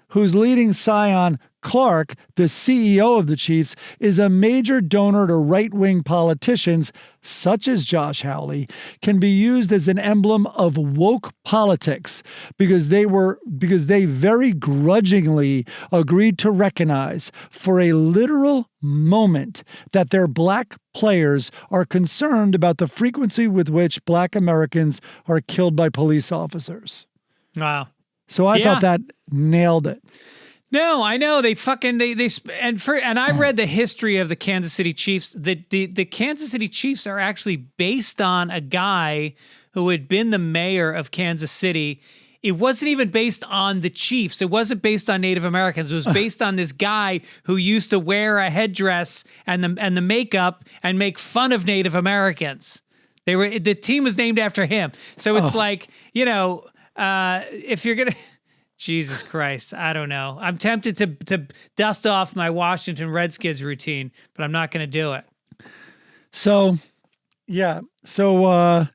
whose leading scion, Clark, the CEO of the Chiefs, is a major donor to right-wing politicians, such as Josh Hawley, can be used as an emblem of woke politics because they very grudgingly agreed to recognize for a literal moment that their black players are concerned about the frequency with which black Americans are killed by police officers. Wow. So I thought that nailed it. No, I know and I read the history of the Kansas City Chiefs. The Kansas City Chiefs are actually based on a guy who had been the mayor of Kansas City. It wasn't even based on the Chiefs. It wasn't based on Native Americans. It was based on this guy who used to wear a headdress and the makeup and make fun of Native Americans. The team was named after him. So it's like, if you're gonna. Jesus Christ, I don't know. I'm tempted to dust off my Washington Redskins routine, but I'm not going to do it. So, yeah. So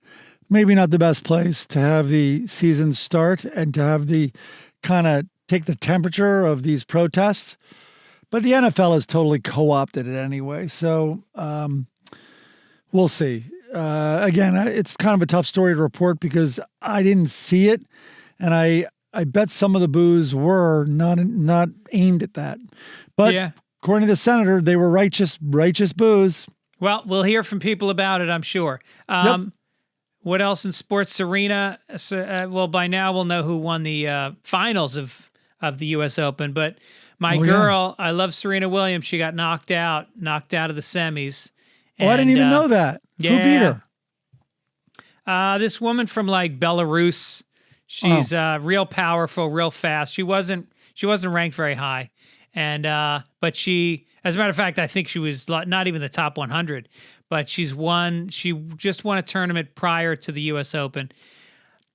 maybe not the best place to have the season start and to have the kind of take the temperature of these protests. But the NFL has totally co-opted it anyway. So we'll see. Again, it's kind of a tough story to report because I didn't see it. And I bet some of the boos were not aimed at that. But according to the senator, they were righteous boos. Well, we'll hear from people about it, I'm sure. What else in sports? Serena, well, by now we'll know who won the finals of the U.S. Open. But my girl, I love Serena Williams. She got knocked out of the semis. I didn't even know that. Yeah. Who beat her? This woman from like Belarus. She's real powerful, real fast. She wasn't ranked very high, and but she, as a matter of fact, I think she was not even the top 100. But she just won a tournament prior to the U.S. Open,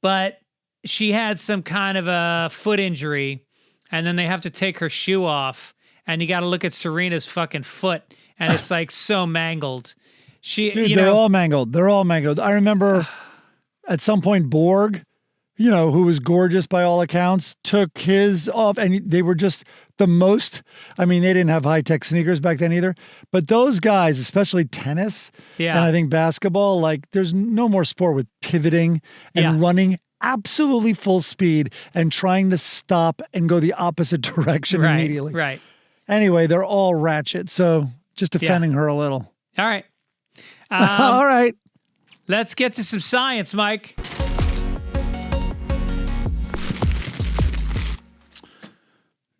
but she had some kind of a foot injury, and then they have to take her shoe off, and you got to look at Serena's fucking foot, and it's like so mangled. They're all mangled. They're all mangled. I remember at some point Borg, who was gorgeous by all accounts, took his off, and they were just the most, they didn't have high-tech sneakers back then either, but those guys, especially tennis, and I think basketball, like there's no more sport with pivoting and running absolutely full speed and trying to stop and go the opposite direction immediately. Right. Anyway, they're all ratchet, so just defending her a little. All right. All right. Let's get to some science, Mike.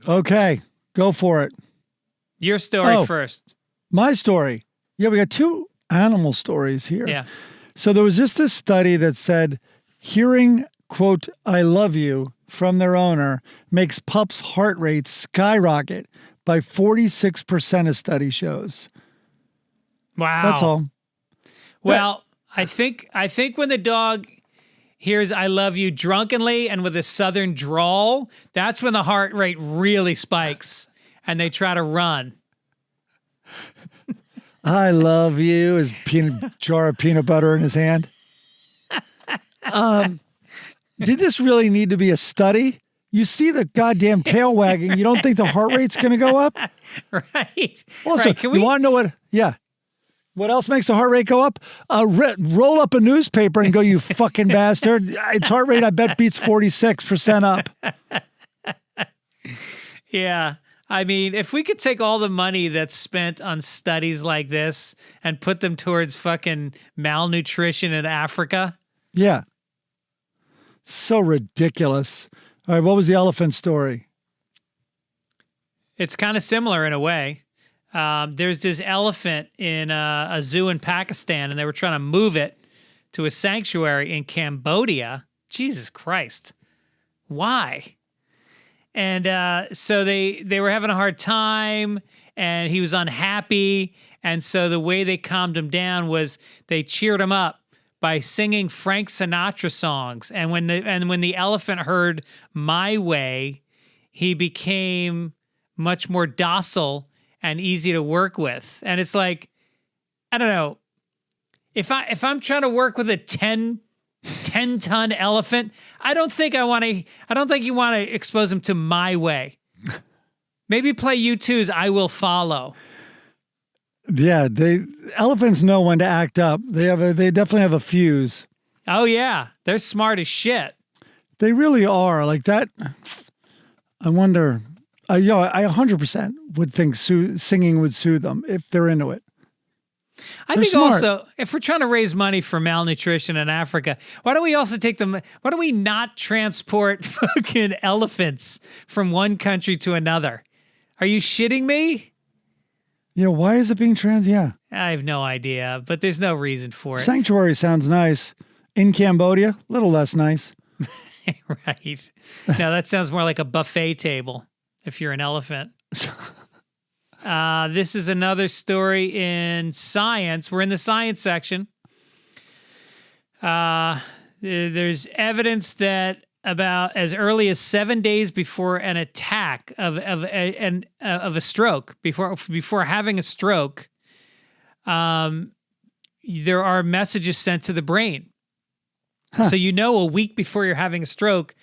Okay, go for it. Your story first. My story. Yeah, we got two animal stories here. Yeah. So there was just this study that said hearing, quote, "I love you" from their owner makes pups' heart rates skyrocket by 46%, a study shows. Wow. That's all. Well, I think when the dog hears I love you drunkenly and with a southern drawl, that's when the heart rate really spikes and they try to run. I love you. His jar of peanut butter in his hand. Did this really need to be a study? You see the goddamn tail wagging. You don't think the heart rate's going to go up? Right. Also, right. you want to know what? Yeah. What else makes the heart rate go up? Roll up a newspaper and go, you fucking bastard. Its heart rate, I bet, beats 46% up. Yeah. I mean, if we could take all the money that's spent on studies like this and put them towards fucking malnutrition in Africa. Yeah. So ridiculous. All right, what was the elephant story? It's kind of similar in a way. There's this elephant in a zoo in Pakistan, and they were trying to move it to a sanctuary in Cambodia. Jesus Christ. Why? And so they were having a hard time, and he was unhappy. And so the way they calmed him down was they cheered him up by singing Frank Sinatra songs. And when the elephant heard My Way, he became much more docile and easy to work with. And it's like, I don't know, if I'm trying to work with a 10-ton elephant, I don't think you want to expose him to My Way. Maybe play U2's I Will Follow. Yeah, elephants know when to act up. They definitely have a fuse. Oh yeah, they're smart as shit. They really are. Like that. I wonder. I 100% would think singing would soothe them if they're into it. I think smart. Also, if we're trying to raise money for malnutrition in Africa, why don't we also take them? Why don't we not transport fucking elephants from one country to another? Are you shitting me? Yeah, why is it being Yeah. I have no idea, but there's no reason for it. Sanctuary sounds nice. In Cambodia, a little less nice. Right. No, that sounds more like a buffet table if you're an elephant. This is another story in science. We're in the science section. There's evidence that about as early as 7 days before an attack of a stroke, before having a stroke, there are messages sent to the brain. Huh. So you know a week before you're having a stroke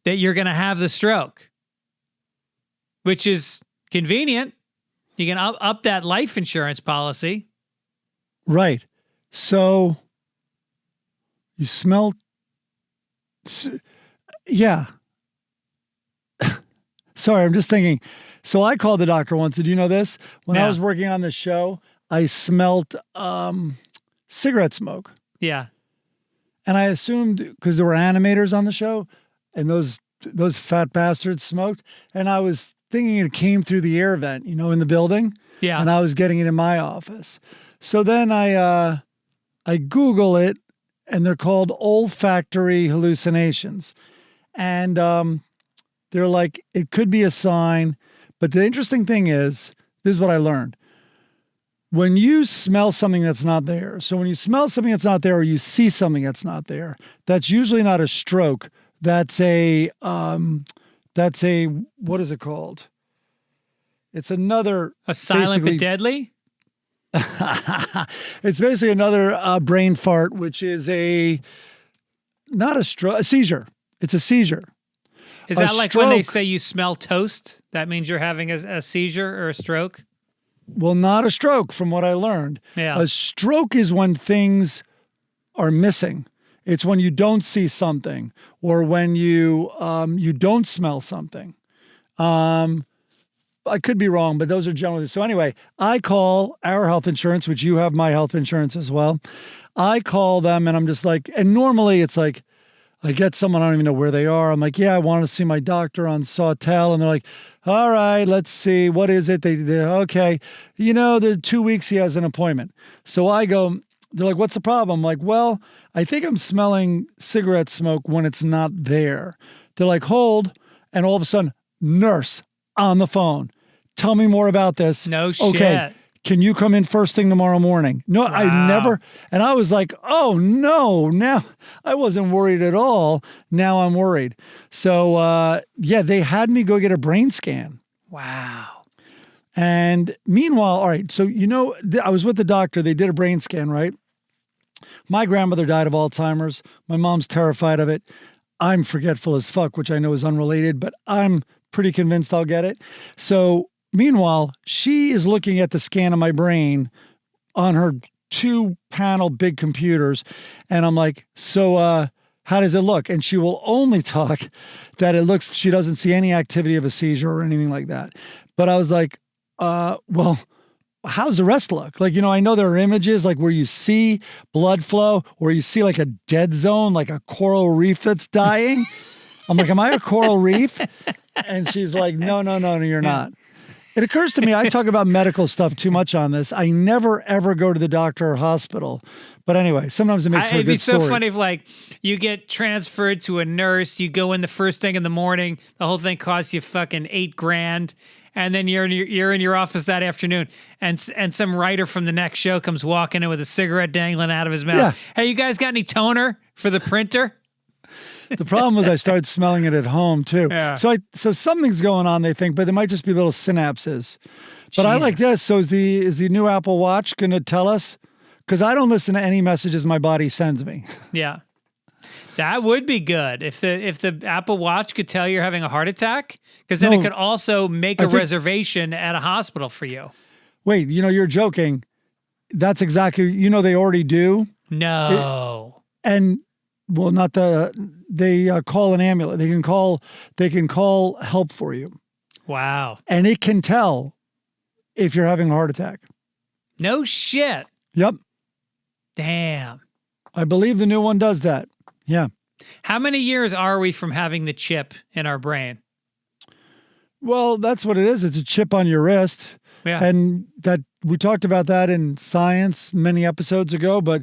that you're going to have the stroke, which is convenient. You can up that life insurance policy. Right. So you smell... Yeah. Sorry, I'm just thinking. So I called the doctor once. Did you know this? When I was working on the show, I smelt cigarette smoke. Yeah. And I assumed, because there were animators on the show, and those fat bastards smoked, and I was thinking it came through the air vent, in the building. Yeah. And I was getting it in my office. So then I Google it, and they're called olfactory hallucinations. And they're like, it could be a sign. But the interesting thing is, this is what I learned. When you smell something that's not there, so when you smell something that's not there or you see something that's not there, that's usually not a stroke. That's a, what is it called? It's another... A silent but deadly? It's basically another brain fart, which is not a stroke, a seizure. It's a seizure. Is that like when they say you smell toast? That means you're having a seizure or a stroke? Well, not a stroke from what I learned. Yeah. A stroke is when things are missing. It's when you don't see something or when you don't smell something. I could be wrong, but those are generally. So anyway, I call our health insurance, which you have my health insurance as well. I call them and I'm just like, and normally it's like, I get someone, I don't even know where they are. I'm like, yeah, I want to see my doctor on Sawtell. And they're like, all right, let's see. What is it? They're okay. The 2 weeks he has an appointment. So I go, they're like, what's the problem? I'm like, well, I think I'm smelling cigarette smoke when it's not there. They're like, hold. And all of a sudden, nurse on the phone. Tell me more about this. No shit. Okay. can you come in first thing tomorrow morning? No, Wow. I never. And I was like, oh no, now I wasn't worried at all. Now I'm worried. So yeah, they had me go get a brain scan. Wow. And meanwhile, all right, so I was with the doctor. They did a brain scan, right? My grandmother died of Alzheimer's. My mom's terrified of it. I'm forgetful as fuck, which I know is unrelated, but I'm pretty convinced I'll get it. So meanwhile, she is looking at the scan of my brain on her 2-panel big computers. And I'm like, so how does it look? And she will only talk that it looks, she doesn't see any activity of a seizure or anything like that. But I was like, well, how's the rest look? Like, I know there are images like where you see blood flow or you see like a dead zone, like a coral reef that's dying. I'm like, am I a coral reef? And she's like, no, you're not. It occurs to me, I talk about medical stuff too much on this. I never, ever go to the doctor or hospital. But anyway, sometimes it makes for a good story. It'd be so funny if, like, you get transferred to a nurse, you go in the first thing in the morning, the whole thing costs you fucking $8,000, and then you're in your office that afternoon, and some writer from the next show comes walking in with a cigarette dangling out of his mouth. Yeah. Hey, you guys got any toner for the printer? The problem was I started smelling it at home too. Yeah. So something's going on, they think, but it might just be little synapses. But I like this. So is the new Apple Watch going to tell us? Because I don't listen to any messages my body sends me. Yeah. That would be good if the Apple Watch could tell you're having a heart attack, because then it could also make a reservation at a hospital for you. Wait, you're joking. That's exactly, they already do. No. Well, not they call an ambulance. They can call help for you. Wow. And it can tell if you're having a heart attack. No shit. Yep. Damn. I believe the new one does that. Yeah. How many years are we from having the chip in our brain? Well, that's what it is. It's a chip on your wrist. Yeah. And that we talked about that in Science many episodes ago, but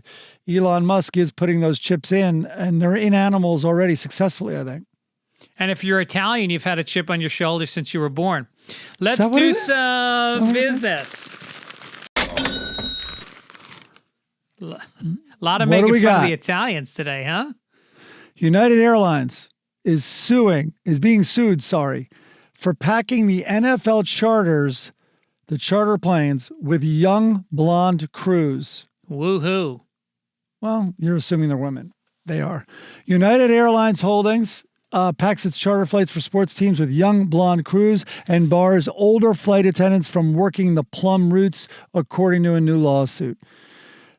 Elon Musk is putting those chips in, and they're in animals already successfully, I think. And if you're Italian, you've had a chip on your shoulder since you were born. Let's do some business. A lot of making fun of the Italians today, huh? United Airlines is being sued, for packing the NFL charters, the charter planes, with young blonde crews. Woohoo. Well, you're assuming they're women. They are. United Airlines Holdings packs its charter flights for sports teams with young blonde crews and bars older flight attendants from working the plum routes, according to a new lawsuit.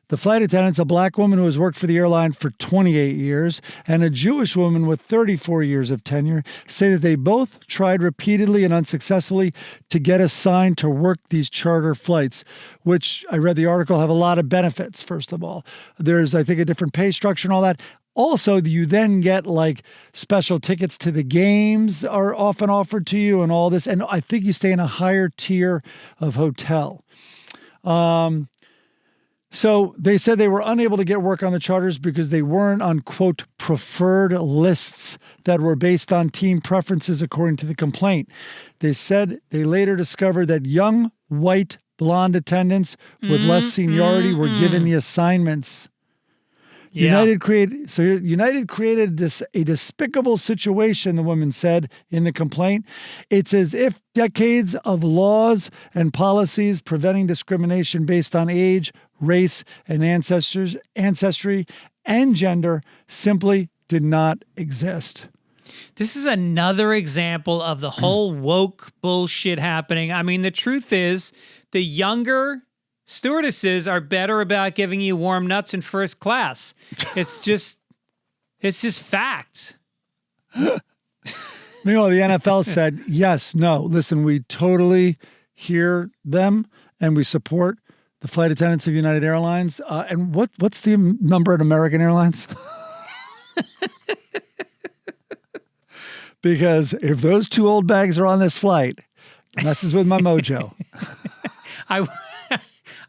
The flight attendants, a black woman who has worked for the airline for 28 years and a Jewish woman with 34 years of tenure, say that they both tried repeatedly and unsuccessfully to get assigned to work these charter flights, which I read the article have a lot of benefits, first of all. There's, I think, a different pay structure and all that. Also, you then get like special tickets to the games are often offered to you and all this. And I think you stay in a higher tier of hotel. So they said they were unable to get work on the charters because they weren't on, quote, preferred lists that were based on team preferences, according to the complaint. They said they later discovered that young, white, blonde attendants with less seniority were given the assignments. Yeah. United created a despicable situation, the woman said in the complaint. It's as if decades of laws and policies preventing discrimination based on age, race, and ancestry and gender simply did not exist. This is another example of the whole woke bullshit happening. I mean, the truth is, the younger stewardesses are better about giving you warm nuts in first class. It's just fact. Meanwhile, the NFL said, yes, no, listen, we totally hear them and we support the flight attendants of United Airlines. And what's the number at American Airlines? Because if those two old bags are on this flight, it messes with my mojo.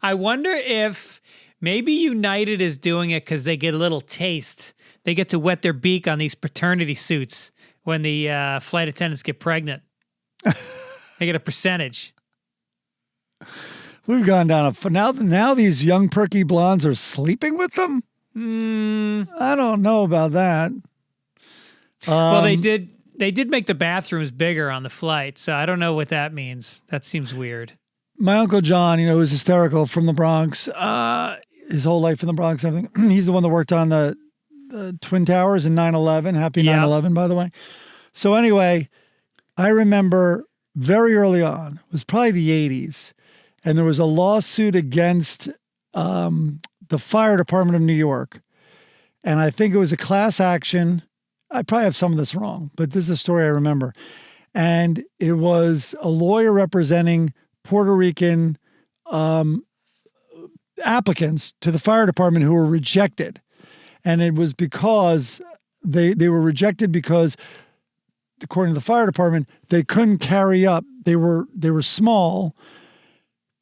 I wonder if maybe United is doing it because they get a little taste. They get to wet their beak on these paternity suits when the flight attendants get pregnant. They get a percentage. We've gone down now these young perky blondes are sleeping with them? I don't know about that. Well, they did make the bathrooms bigger on the flight, so I don't know what that means. That seems weird. My Uncle John, was hysterical from the Bronx. His whole life in the Bronx and everything. He's the one that worked on the Twin Towers and 9/11. Happy 9/11, by the way. So anyway, I remember very early on, it was probably the 80s, and there was a lawsuit against the fire department of New York. And I think it was a class action. I probably have some of this wrong, but this is a story I remember. And it was a lawyer representing Puerto Rican applicants to the fire department who were rejected. And it was because they were rejected because, according to the fire department, they couldn't carry up. They were small,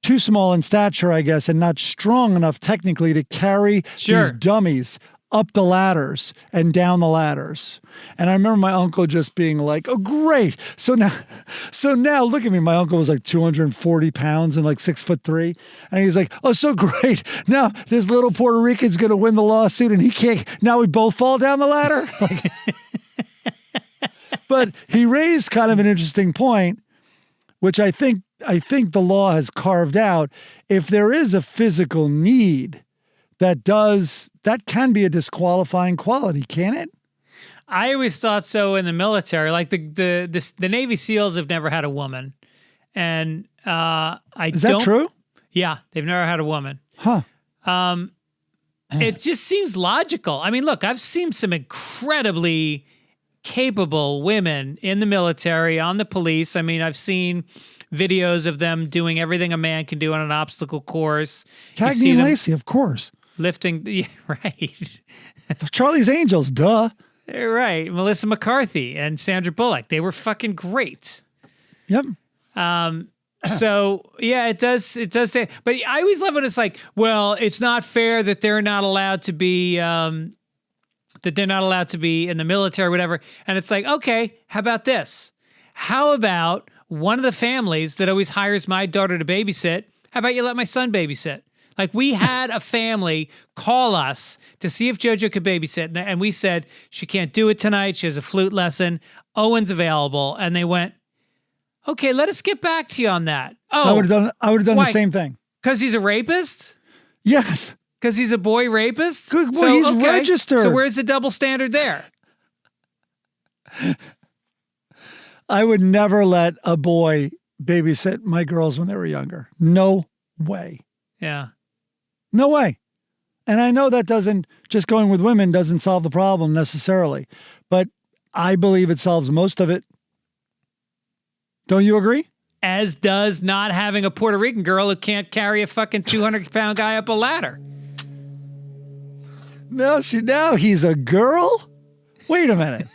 too small in stature, I guess, and not strong enough technically to carry these dummies up the ladders and down the ladders. And I remember my uncle just being like, oh, great. So now look at me. My uncle was like 240 pounds and like 6'3". And he's like, oh, so great. Now this little Puerto Rican's going to win the lawsuit and he can't. Now we both fall down the ladder. But he raised kind of an interesting point, which I think the law has carved out. If there is a physical need, that can be a disqualifying quality, can it? I always thought so in the military. Like the Navy SEALs have never had a woman, and Is that true? Yeah, they've never had a woman. Huh. It just seems logical. I mean, look, I've seen some incredibly capable women in the military, on the police. I mean, I've seen videos of them doing everything a man can do on an obstacle course. Cagney and Lacey, of course. Lifting, yeah, right. Charlie's Angels, duh. Right. Melissa McCarthy and Sandra Bullock. They were fucking great. Yep. So yeah, it does say, but I always love when it's like, well, it's not fair that they're not allowed to be, in the military or whatever. And it's like, okay, how about this? How about one of the families that always hires my daughter to babysit? How about you let my son babysit? Like, we had a family call us to see if JoJo could babysit. And we said, she can't do it tonight. She has a flute lesson. Owen's available. And they went, okay, let us get back to you on that. Oh, I would have done the same thing. Because he's a rapist? Yes. Because he's a boy rapist? Good. Well, he's registered. So where's the double standard there? I would never let a boy babysit my girls when they were younger. No way. Yeah. No way. And I know that just going with women doesn't solve the problem necessarily, but I believe it solves most of it. Don't you agree? As does not having a Puerto Rican girl who can't carry a fucking 200-pound guy up a ladder. No, now he's a girl? Wait a minute.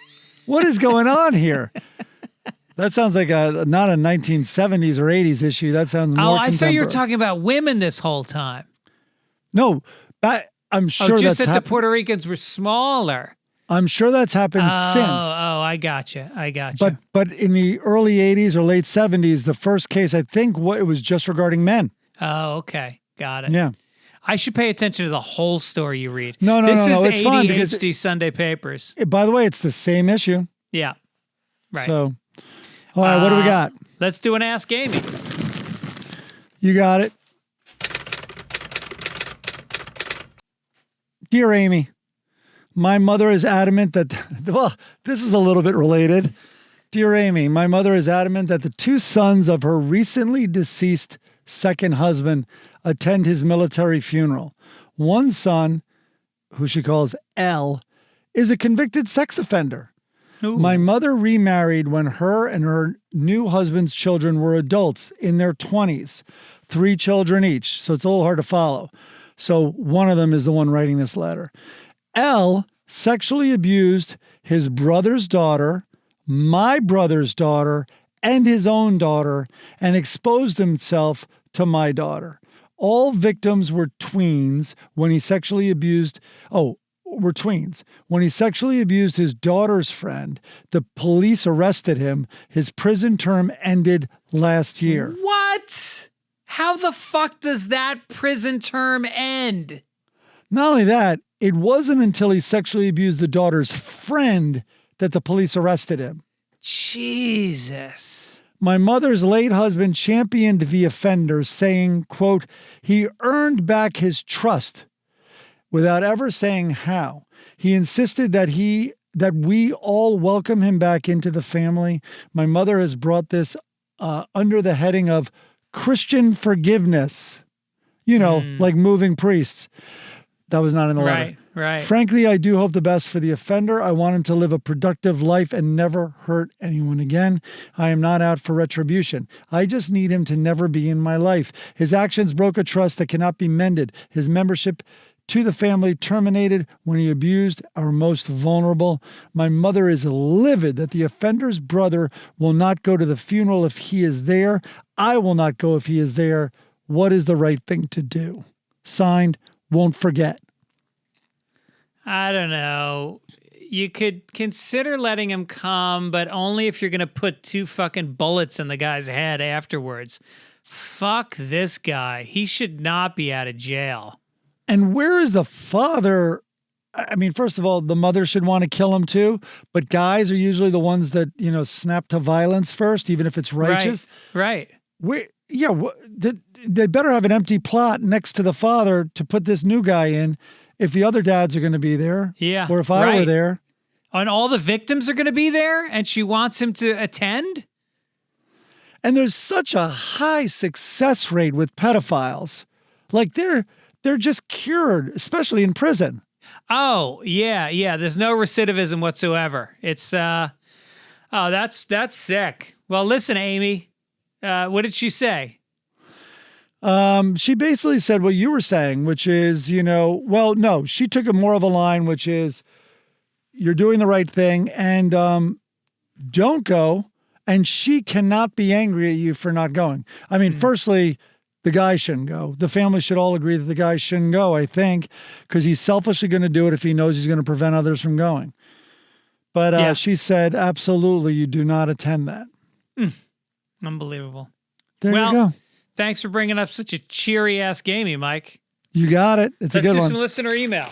What is going on here? That sounds like not a 1970s or 80s issue. That sounds more I thought you were talking about women this whole time. No, I'm sure just that the Puerto Ricans were smaller. I'm sure that's happened since. Oh, I got you. But in the early 80s or late 70s, the first case, I think it was just regarding men. Oh, okay. Got it. Yeah. I should pay attention to the whole story you read. No. This is it's fine because ADHD Sunday Papers. By the way, it's the same issue. Yeah. Right. So, all right, what do we got? Let's do an Ask Amy. You got it. Dear Amy, my mother is adamant that, well, this is a little bit related. Dear Amy, my mother is adamant that the two sons of her recently deceased second husband attend his military funeral. One son, who she calls L, is a convicted sex offender. Ooh. My mother remarried when her and her new husband's children were adults in their 20s, 3 children each. So it's a little hard to follow. So one of them is the one writing this letter. L sexually abused his brother's daughter, my brother's daughter, and his own daughter, and exposed himself to my daughter. All victims were tweens when he sexually abused... were tweens. When he sexually abused his daughter's friend, the police arrested him. His prison term ended last year. What? How the fuck does that prison term end? Not only that, it wasn't until he sexually abused the daughter's friend that the police arrested him. Jesus. My mother's late husband championed the offender, saying, quote, he earned back his trust without ever saying how. He insisted that we all welcome him back into the family. My mother has brought this under the heading of Christian forgiveness, like moving priests. That was not in the letter. Right. Frankly, I do hope the best for the offender. I want him to live a productive life and never hurt anyone again. I am not out for retribution. I just need him to never be in my life. His actions broke a trust that cannot be mended. His membership to the family terminated when he abused our most vulnerable. My mother is livid that the offender's brother will not go to the funeral if he is there. I will not go if he is there. What is the right thing to do? Signed, won't forget. I don't know. You could consider letting him come, but only if you're going to put 2 fucking bullets in the guy's head afterwards. Fuck this guy. He should not be out of jail. And where is the father? I mean, first of all, the mother should want to kill him too, but guys are usually the ones that, snap to violence first, even if it's righteous. Right. They better have an empty plot next to the father to put this new guy in if the other dads are going to be there. Yeah. Or if I were there. And all the victims are going to be there and she wants him to attend? And there's such a high success rate with pedophiles. Like they're just cured, especially in prison. Oh, yeah. There's no recidivism whatsoever. It's that's sick. Well, listen, Amy, what did she say? She basically said what you were saying, which is, no, she took a more of a line, which is you're doing the right thing and don't go. And she cannot be angry at you for not going. I mean, firstly, the guy shouldn't go. The family should all agree that the guy shouldn't go, I think, because he's selfishly going to do it if he knows he's going to prevent others from going. But she said, absolutely, you do not attend that. Unbelievable. There you go. Thanks for bringing up such a cheery-ass gamey, Mike. You got it. It's a good one. Let's do some listener email.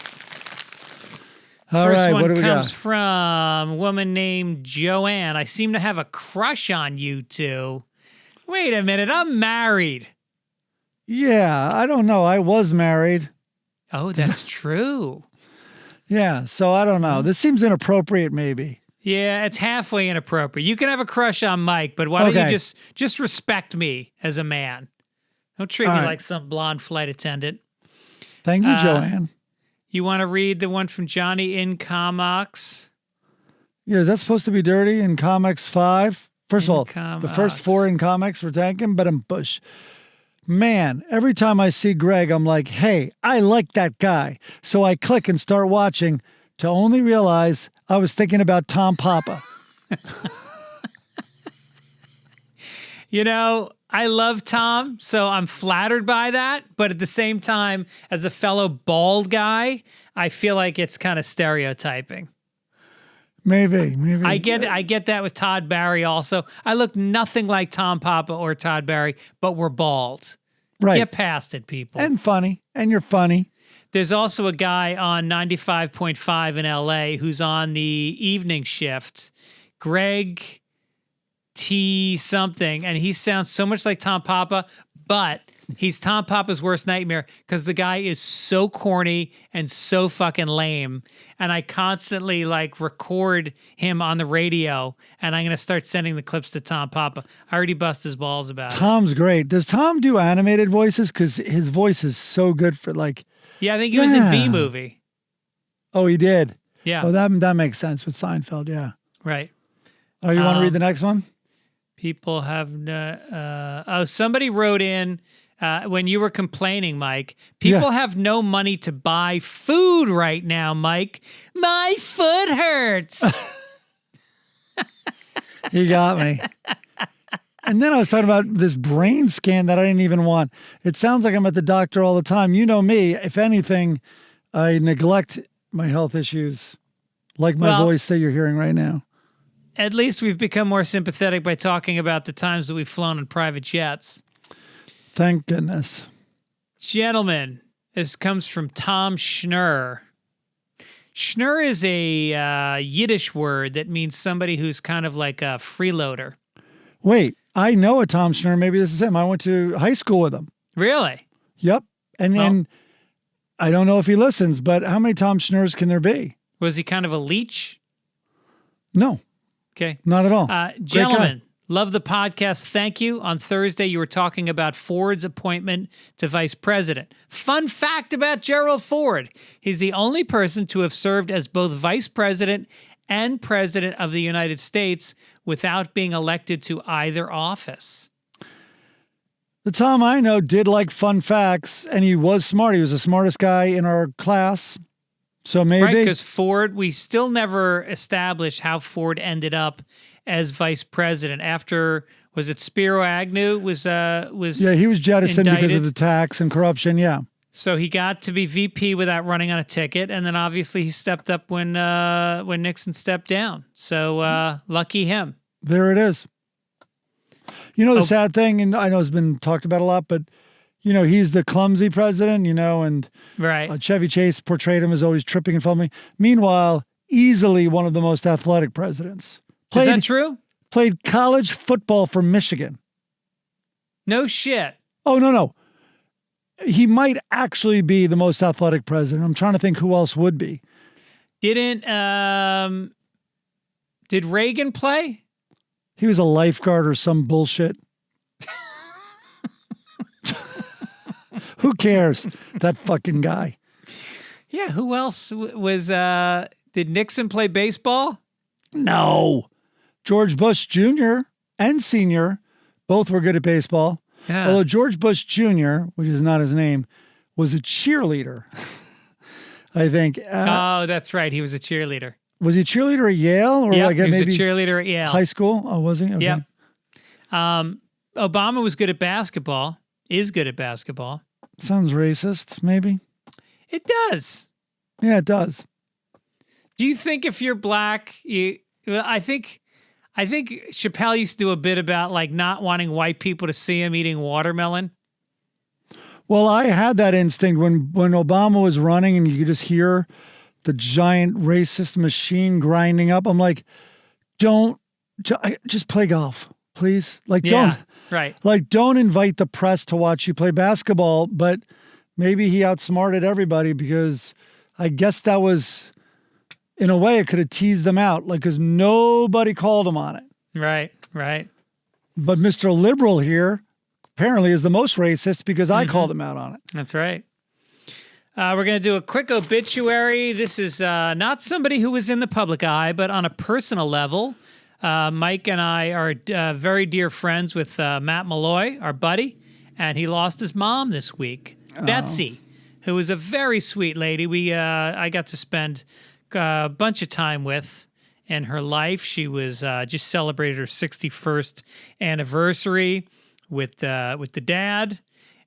All right, what do we got? First one comes from a woman named Joanne. I seem to have a crush on you two. Wait a minute, I'm married. Yeah, I don't know. I was married. Oh, that's true. Yeah, so I don't know. This seems inappropriate, maybe. Yeah, it's halfway inappropriate. You can have a crush on Mike, but why don't you just respect me as a man? Don't treat me like some blonde flight attendant. Thank you, Joanne. You want to read the one from Johnny in Comox? Yeah, is that supposed to be dirty in Comics 5? First of all, the first 4 in Comics were tanking, but I'm Bush. Man, every time I see Greg, I'm like, hey, I like that guy. So I click and start watching to only realize I was thinking about Tom Papa. I love Tom, so I'm flattered by that. But at the same time, as a fellow bald guy, I feel like it's kind of stereotyping. Maybe. I get that with Todd Barry also. I look nothing like Tom Papa or Todd Barry, but we're bald. Right. Get past it, people. And funny. And you're funny. There's also a guy on 95.5 in LA who's on the evening shift, Greg T something, and he sounds so much like Tom Papa, but he's Tom Papa's worst nightmare because the guy is so corny and so fucking lame. And I constantly record him on the radio, and I'm going to start sending the clips to Tom Papa. I already bust his balls about it. Tom's great. Does Tom do animated voices? Because his voice is so good for Yeah, I think he was in B-Movie. Oh, he did? Yeah. Oh, that makes sense with Seinfeld, yeah. Right. Oh, you want to read the next one? People have somebody wrote in when you were complaining, Mike. People have no money to buy food right now, Mike. My foot hurts. He got me. And then I was talking about this brain scan that I didn't even want. It sounds like I'm at the doctor all the time. You know me. If anything, I neglect my health issues, like my voice that you're hearing right now. At least we've become more sympathetic by talking about the times that we've flown in private jets. Thank goodness. Gentlemen, this comes from Tom Schnurr. Schnurr is a Yiddish word that means somebody who's kind of like a freeloader. Wait, I know a Tom Schnurr. Maybe this is him. I went to high school with him. Really? Yep. And I don't know if he listens, but how many Tom Schnurrs can there be? Was he kind of a leech? No. Okay. Not at all. Gentlemen, love the podcast. Thank you. On Thursday, you were talking about Ford's appointment to vice president. Fun fact about Gerald Ford. He's the only person to have served as both vice president and president of the United States without being elected to either office. The Tom I know did like fun facts, and he was smart. He was the smartest guy in our class. So maybe. Right, because Ford, we still never established how Ford ended up as vice president after, was it Spiro Agnew was Yeah, he was jettisoned because indicted? of the tax and corruption, yeah. So he got to be VP without running on a ticket, and then obviously he stepped up when Nixon stepped down. So lucky him. There it is. You know, the sad thing, and I know it's been talked about a lot, but, you know, he's the clumsy president, you know, and Right. Chevy Chase portrayed him as always tripping and fumbling. Meanwhile, easily one of the most athletic presidents. Is that true? Played college football for Michigan. No shit. Oh, no. He might actually be the most athletic president. I'm trying to think who else would be. Did Reagan play? He was a lifeguard or some bullshit. Who cares? That fucking guy. Yeah, who else was, did Nixon play baseball? No. George Bush Jr. and Sr. both were good at baseball. Yeah. Although George Bush Jr., which is not his name, was a cheerleader. I think. Oh, that's right. He was a cheerleader. Was he a cheerleader at Yale? Or Yeah, like he was maybe a cheerleader at Yale. high school? Oh, was he? Okay. Yep. Obama was good at basketball, is good at basketball. Sounds racist, maybe. It does. Yeah, it does. Do you think if you're black, I think Chappelle used to do a bit about like not wanting white people to see him eating watermelon. Well, I had that instinct when Obama was running and you could just hear the giant racist machine grinding up. I'm like, just play golf, please. Like, Yeah, right. don't invite the press to watch you play basketball. But maybe he outsmarted everybody because I guess that was, in a way, it could have teased them out. Like, because nobody called him on it. Right. But Mr. Liberal here apparently is the most racist because I called him out on it. That's right. We're going to do a quick obituary. This is not somebody who was in the public eye, but on a personal level. Mike and I are very dear friends with Matt Malloy, our buddy, and he lost his mom this week, Betsy, who was a very sweet lady. I got to spend a bunch of time with in her life. She was just celebrated her 61st anniversary with the dad,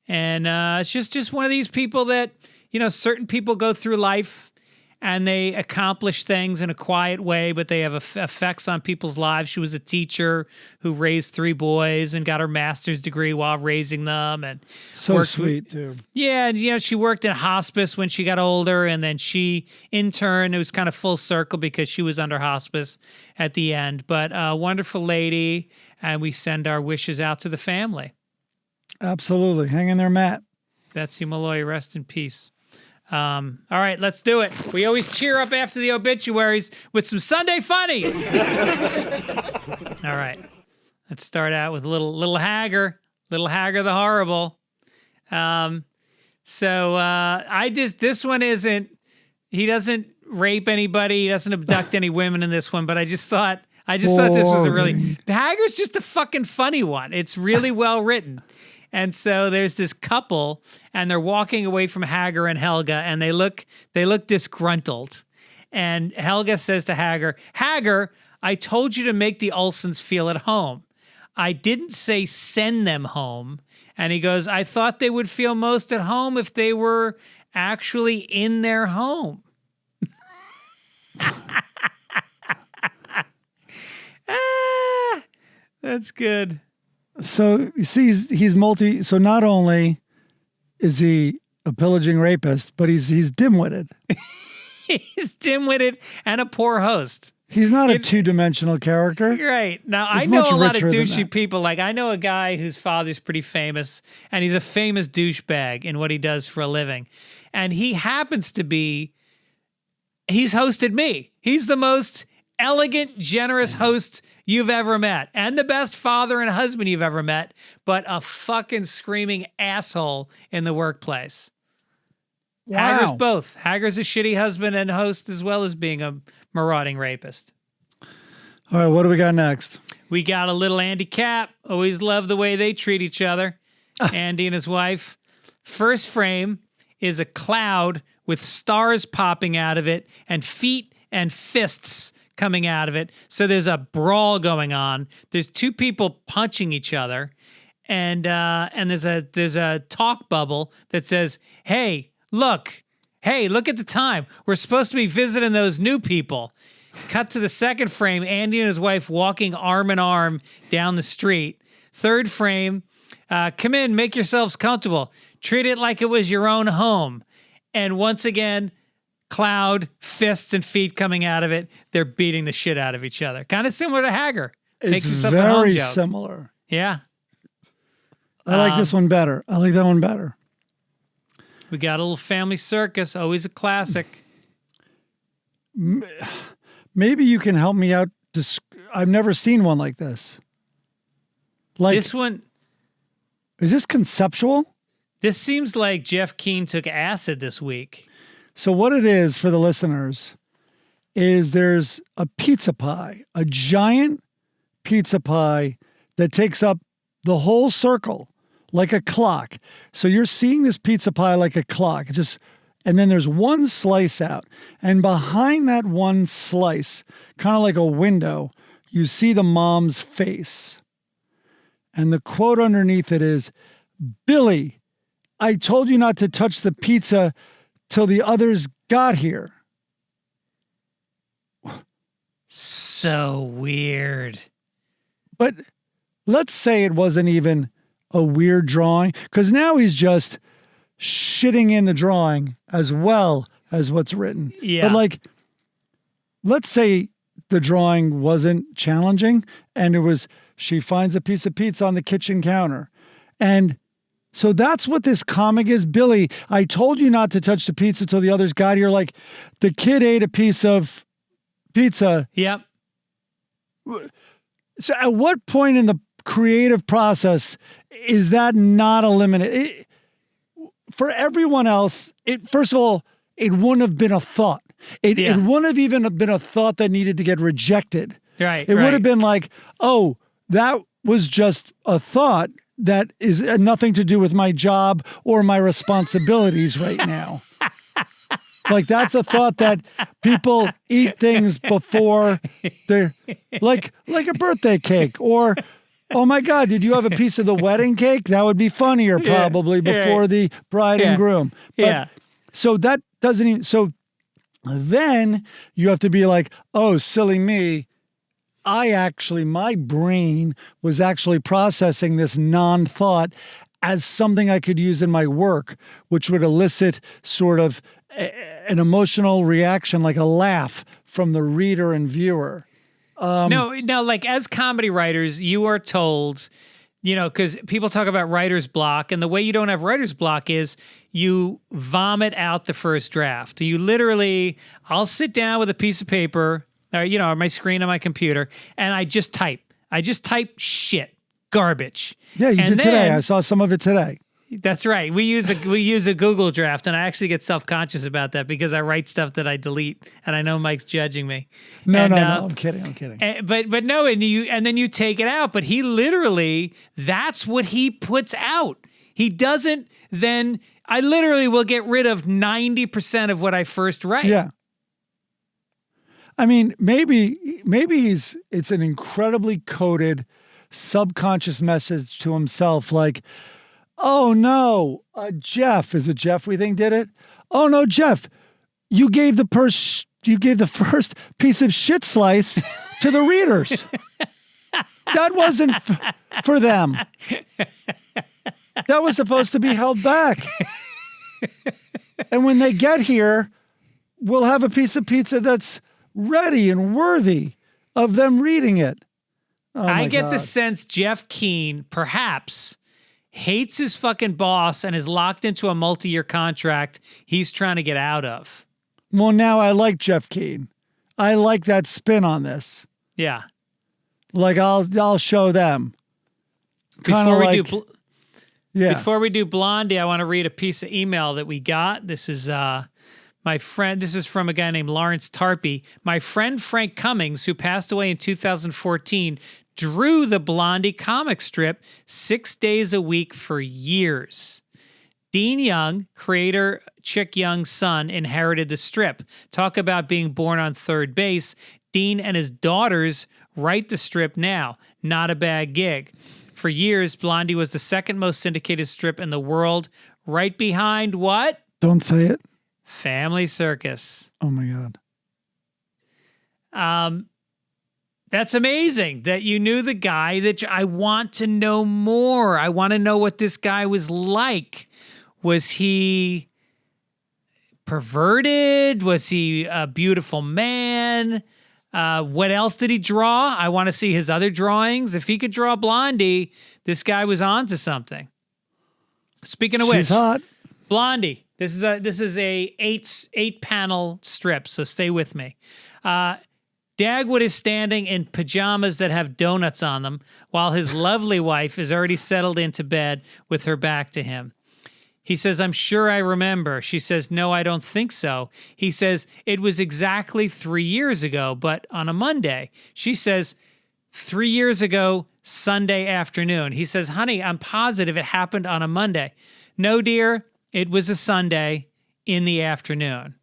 and it's just one of these people that, you know, certain people go through life and they accomplish things in a quiet way, but they have effects on people's lives. She was a teacher who raised 3 boys and got her master's degree while raising them, and So sweet, too. yeah, and you know, she worked in hospice when she got older, and then she interned. It was kind of full circle because she was under hospice at the end. But a wonderful lady, and we send our wishes out to the family. Absolutely. Hang in there, Matt. Betsy Malloy, rest in peace. All right, let's do it. We always cheer up after the obituaries with some Sunday funnies. All right, let's start out with little Hager the Horrible. This one isn't. He doesn't rape anybody. He doesn't abduct any women in this one. But I just thought this was a really. Hager's just a fucking funny one. It's really well written. And so there's this couple, and they're walking away from Hager and Helga, and they look disgruntled. And Helga says to Hager, I told you to make the Olsons feel at home. I didn't say send them home. And he goes, I thought they would feel most at home if they were actually in their home. That's good. So you see, he's multi. So not only is he a pillaging rapist, but he's dim-witted. He's dim-witted and a poor host. He's not a two-dimensional character. Right. Now, He's I know much a lot of richer than douchey that. people. Like, I know a guy whose father's pretty famous, and he's a famous douchebag in what he does for a living. And he happens to be, he's hosted me. He's the most elegant, generous host you've ever met, and the best father and husband you've ever met, but a fucking screaming asshole in the workplace. Wow. Hager's both. Hager's a shitty husband and host as well as being a marauding rapist. All right, what do we got next? We got a little Andy Cap. Always love the way they treat each other. Andy and his wife. First frame is a cloud with stars popping out of it and feet and fists coming out of it. So there's a brawl going on. There's two people punching each other. And there's a talk bubble that says, hey, look at the time. We're supposed to be visiting those new people. Cut to the second frame, Andy and his wife walking arm in arm down the street. Third frame, come in, make yourselves comfortable. Treat it like it was your own home. And once again, cloud, fists and feet coming out of it. They're beating the shit out of each other. Kind of similar to Hager. It's yourself a home very joke. similar. Yeah. I like this one better. I like that one better. We got a little family circus, always a classic. Maybe you can help me out. I've never seen one like this. Like This one, is this conceptual? this seems like Jeff Keane took acid this week. So what it is for the listeners is there's a pizza pie, a giant pizza pie that takes up the whole circle like a clock. So you're seeing this pizza pie like a clock. It's just, and then there's one slice out. And behind that one slice, kind of like a window, you see the mom's face. And the quote underneath it is, Billy, I told you not to touch the pizza till the others got here. So weird. But let's say it wasn't even a weird drawing, because now he's just shitting in the drawing as well as what's written. Yeah. But like, let's say the drawing wasn't challenging and it was, she finds a piece of pizza on the kitchen counter. And so that's what this comic is. Billy, I told you not to touch the pizza till the others got here. Like, the kid ate a piece of pizza. Yep. So at what point in the creative process is that not eliminated? For everyone else, first of all, it wouldn't have been a thought. It wouldn't have even been a thought that needed to get rejected. Right. It would have been like, oh, that was just a thought that is nothing to do with my job or my responsibilities right now. Like, that's a thought that people eat things before they're like a birthday cake, or, oh my God, did you have a piece of the wedding cake? That would be funnier probably before the bride and groom. But, so that doesn't even, so then you have to be like, oh, silly me. My brain was actually processing this non-thought as something I could use in my work, which would elicit sort of an emotional reaction, like a laugh from the reader and viewer. No, like, as comedy writers, you are told, because people talk about writer's block, and the way you don't have writer's block is you vomit out the first draft. You literally, I'll sit down with a piece of paper, or, on my screen on my computer, and I just type. Shit, garbage. Yeah, you did today. I saw some of it today. That's right. We use a Google Draft, and I actually get self-conscious about that because I write stuff that I delete, and I know Mike's judging me. No, I'm kidding. But no, and then you take it out. But he literally, that's what he puts out. He doesn't. Then I literally will get rid of 90% of what I first write. Yeah. I mean, maybe it's an incredibly coded subconscious message to himself, like, oh no, Jeff, is it Jeff we think did it? Oh no, Jeff, you gave the first piece of shit slice to the readers. That wasn't for them. That was supposed to be held back. And when they get here, we'll have a piece of pizza that's ready and worthy of them reading it. Oh I get God. the sense Jeff Keane perhaps hates his fucking boss and is locked into a multi-year contract he's trying to get out of. Well, now I like Jeff Keane. I like that spin on this. Yeah. Like I'll show them. Before Yeah. we do Blondie, I want to read a piece of email that we got. This is my friend. This is from a guy named Lawrence Tarpey. My friend Frank Cummings, who passed away in 2014, drew the Blondie comic strip 6 days a week for years. Dean Young, creator Chick Young's son, inherited the strip. Talk about being born on third base. Dean and his daughters write the strip now. Not a bad gig. For years, Blondie was the second most syndicated strip in the world, right behind what? Don't say it. Family Circus. Oh my God. That's amazing that you knew the guy. I want to know more. I want to know what this guy was like. Was he perverted? Was he a beautiful man? What else did he draw? I want to see his other drawings. If he could draw Blondie, this guy was on to something. Speaking of which, She's hot. Blondie. This is a eight panel strip, so stay with me. Dagwood is standing in pajamas that have donuts on them, while his lovely wife is already settled into bed with her back to him. He says, "I'm sure I remember." She says, "No, I don't think so." He says, "It was exactly 3 years ago, but on a Monday." She says, 3 years ago, Sunday afternoon. He says, "Honey, I'm positive it happened on a Monday." "No, dear, it was a Sunday in the afternoon."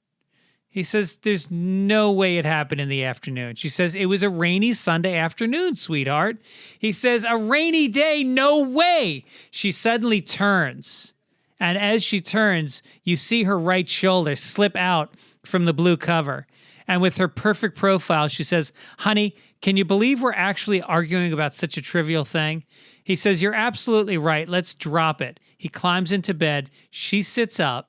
He says, "There's no way it happened in the afternoon." She says, "It was a rainy Sunday afternoon, sweetheart." He says, "A rainy day? No way." She suddenly turns. And as she turns, you see her right shoulder slip out from the blue cover. And with her perfect profile, she says, "Honey, can you believe we're actually arguing about such a trivial thing?" He says, "You're absolutely right. Let's drop it." He climbs into bed. She sits up.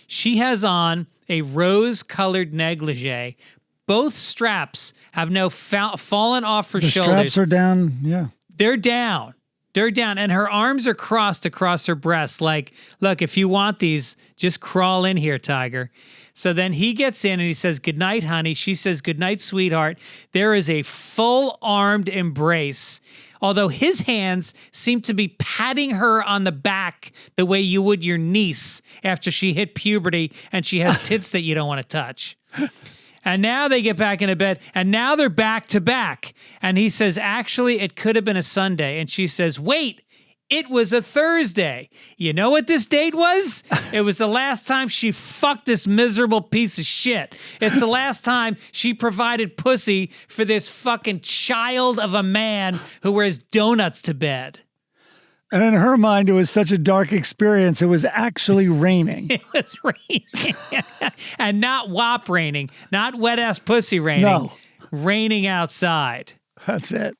She has on a rose-colored negligee. Both straps have now fallen off her shoulders. The straps are down, yeah. They're down. They're down, and her arms are crossed across her breasts like, "Look, if you want these, just crawl in here, tiger." So then he gets in and he says, "Good night, honey." She says, "Good night, sweetheart." There is a full-armed embrace, although his hands seem to be patting her on the back the way you would your niece after she hit puberty and she has tits that you don't want to touch. And now they get back into bed, and now they're back to back. And he says, "Actually, it could have been a Sunday." And she says, "Wait, it was a Thursday. You know what this date was? It was the last time she fucked this miserable piece of shit. It's the last time she provided pussy for this fucking child of a man who wears donuts to bed." And in her mind, it was such a dark experience. It was actually raining. It was raining. And not WAP raining, not wet-ass pussy raining. No. Raining outside. That's it.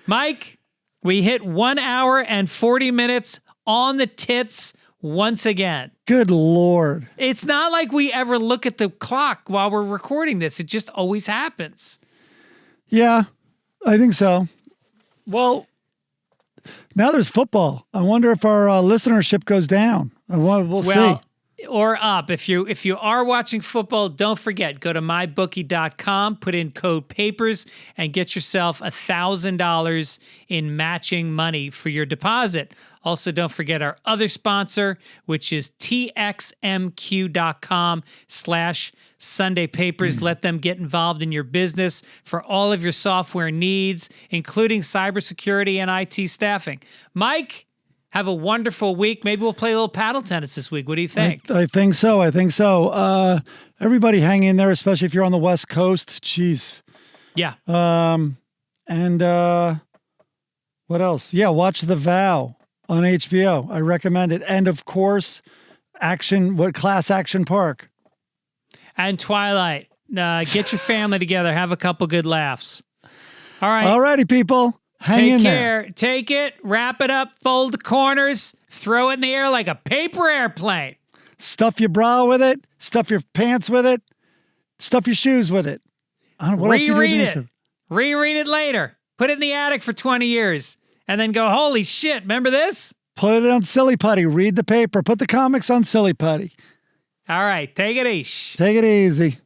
Mike, we hit 1 hour and 40 minutes on the tits once again. Good Lord. It's not like we ever look at the clock while we're recording this. It just always happens. Yeah, I think so. Well, now there's football. I wonder if our listenership goes down. We'll see. Or up. If you are watching football, don't forget, go to mybookie.com, put in code PAPERS, and get yourself $1,000 in matching money for your deposit. Also, don't forget our other sponsor, which is txmq.com/Sunday Papers. Let them get involved in your business for all of your software needs, including cybersecurity and IT staffing. Mike, have a wonderful week. Maybe we'll play a little paddle tennis this week. What do you think? I think so. Everybody hang in there, especially if you're on the West Coast. Jeez. Yeah. And what else? Yeah, watch The Vow on HBO. I recommend it. And of course, Class Action Park. And Twilight. Get your family together. Have a couple good laughs. All right. All righty, people. Hang Take in care. Take it, wrap it up, fold the corners, throw it in the air like a paper airplane. Stuff your bra with it. Stuff your pants with it. Stuff your shoes with it. I don't know what else you do with Reread the it. newspaper. Reread it later. Put it in the attic for 20 years. And then go, holy shit, remember this? Put it on Silly Putty. Read the paper. Put the comics on Silly Putty. All right, take it easy. Take it easy.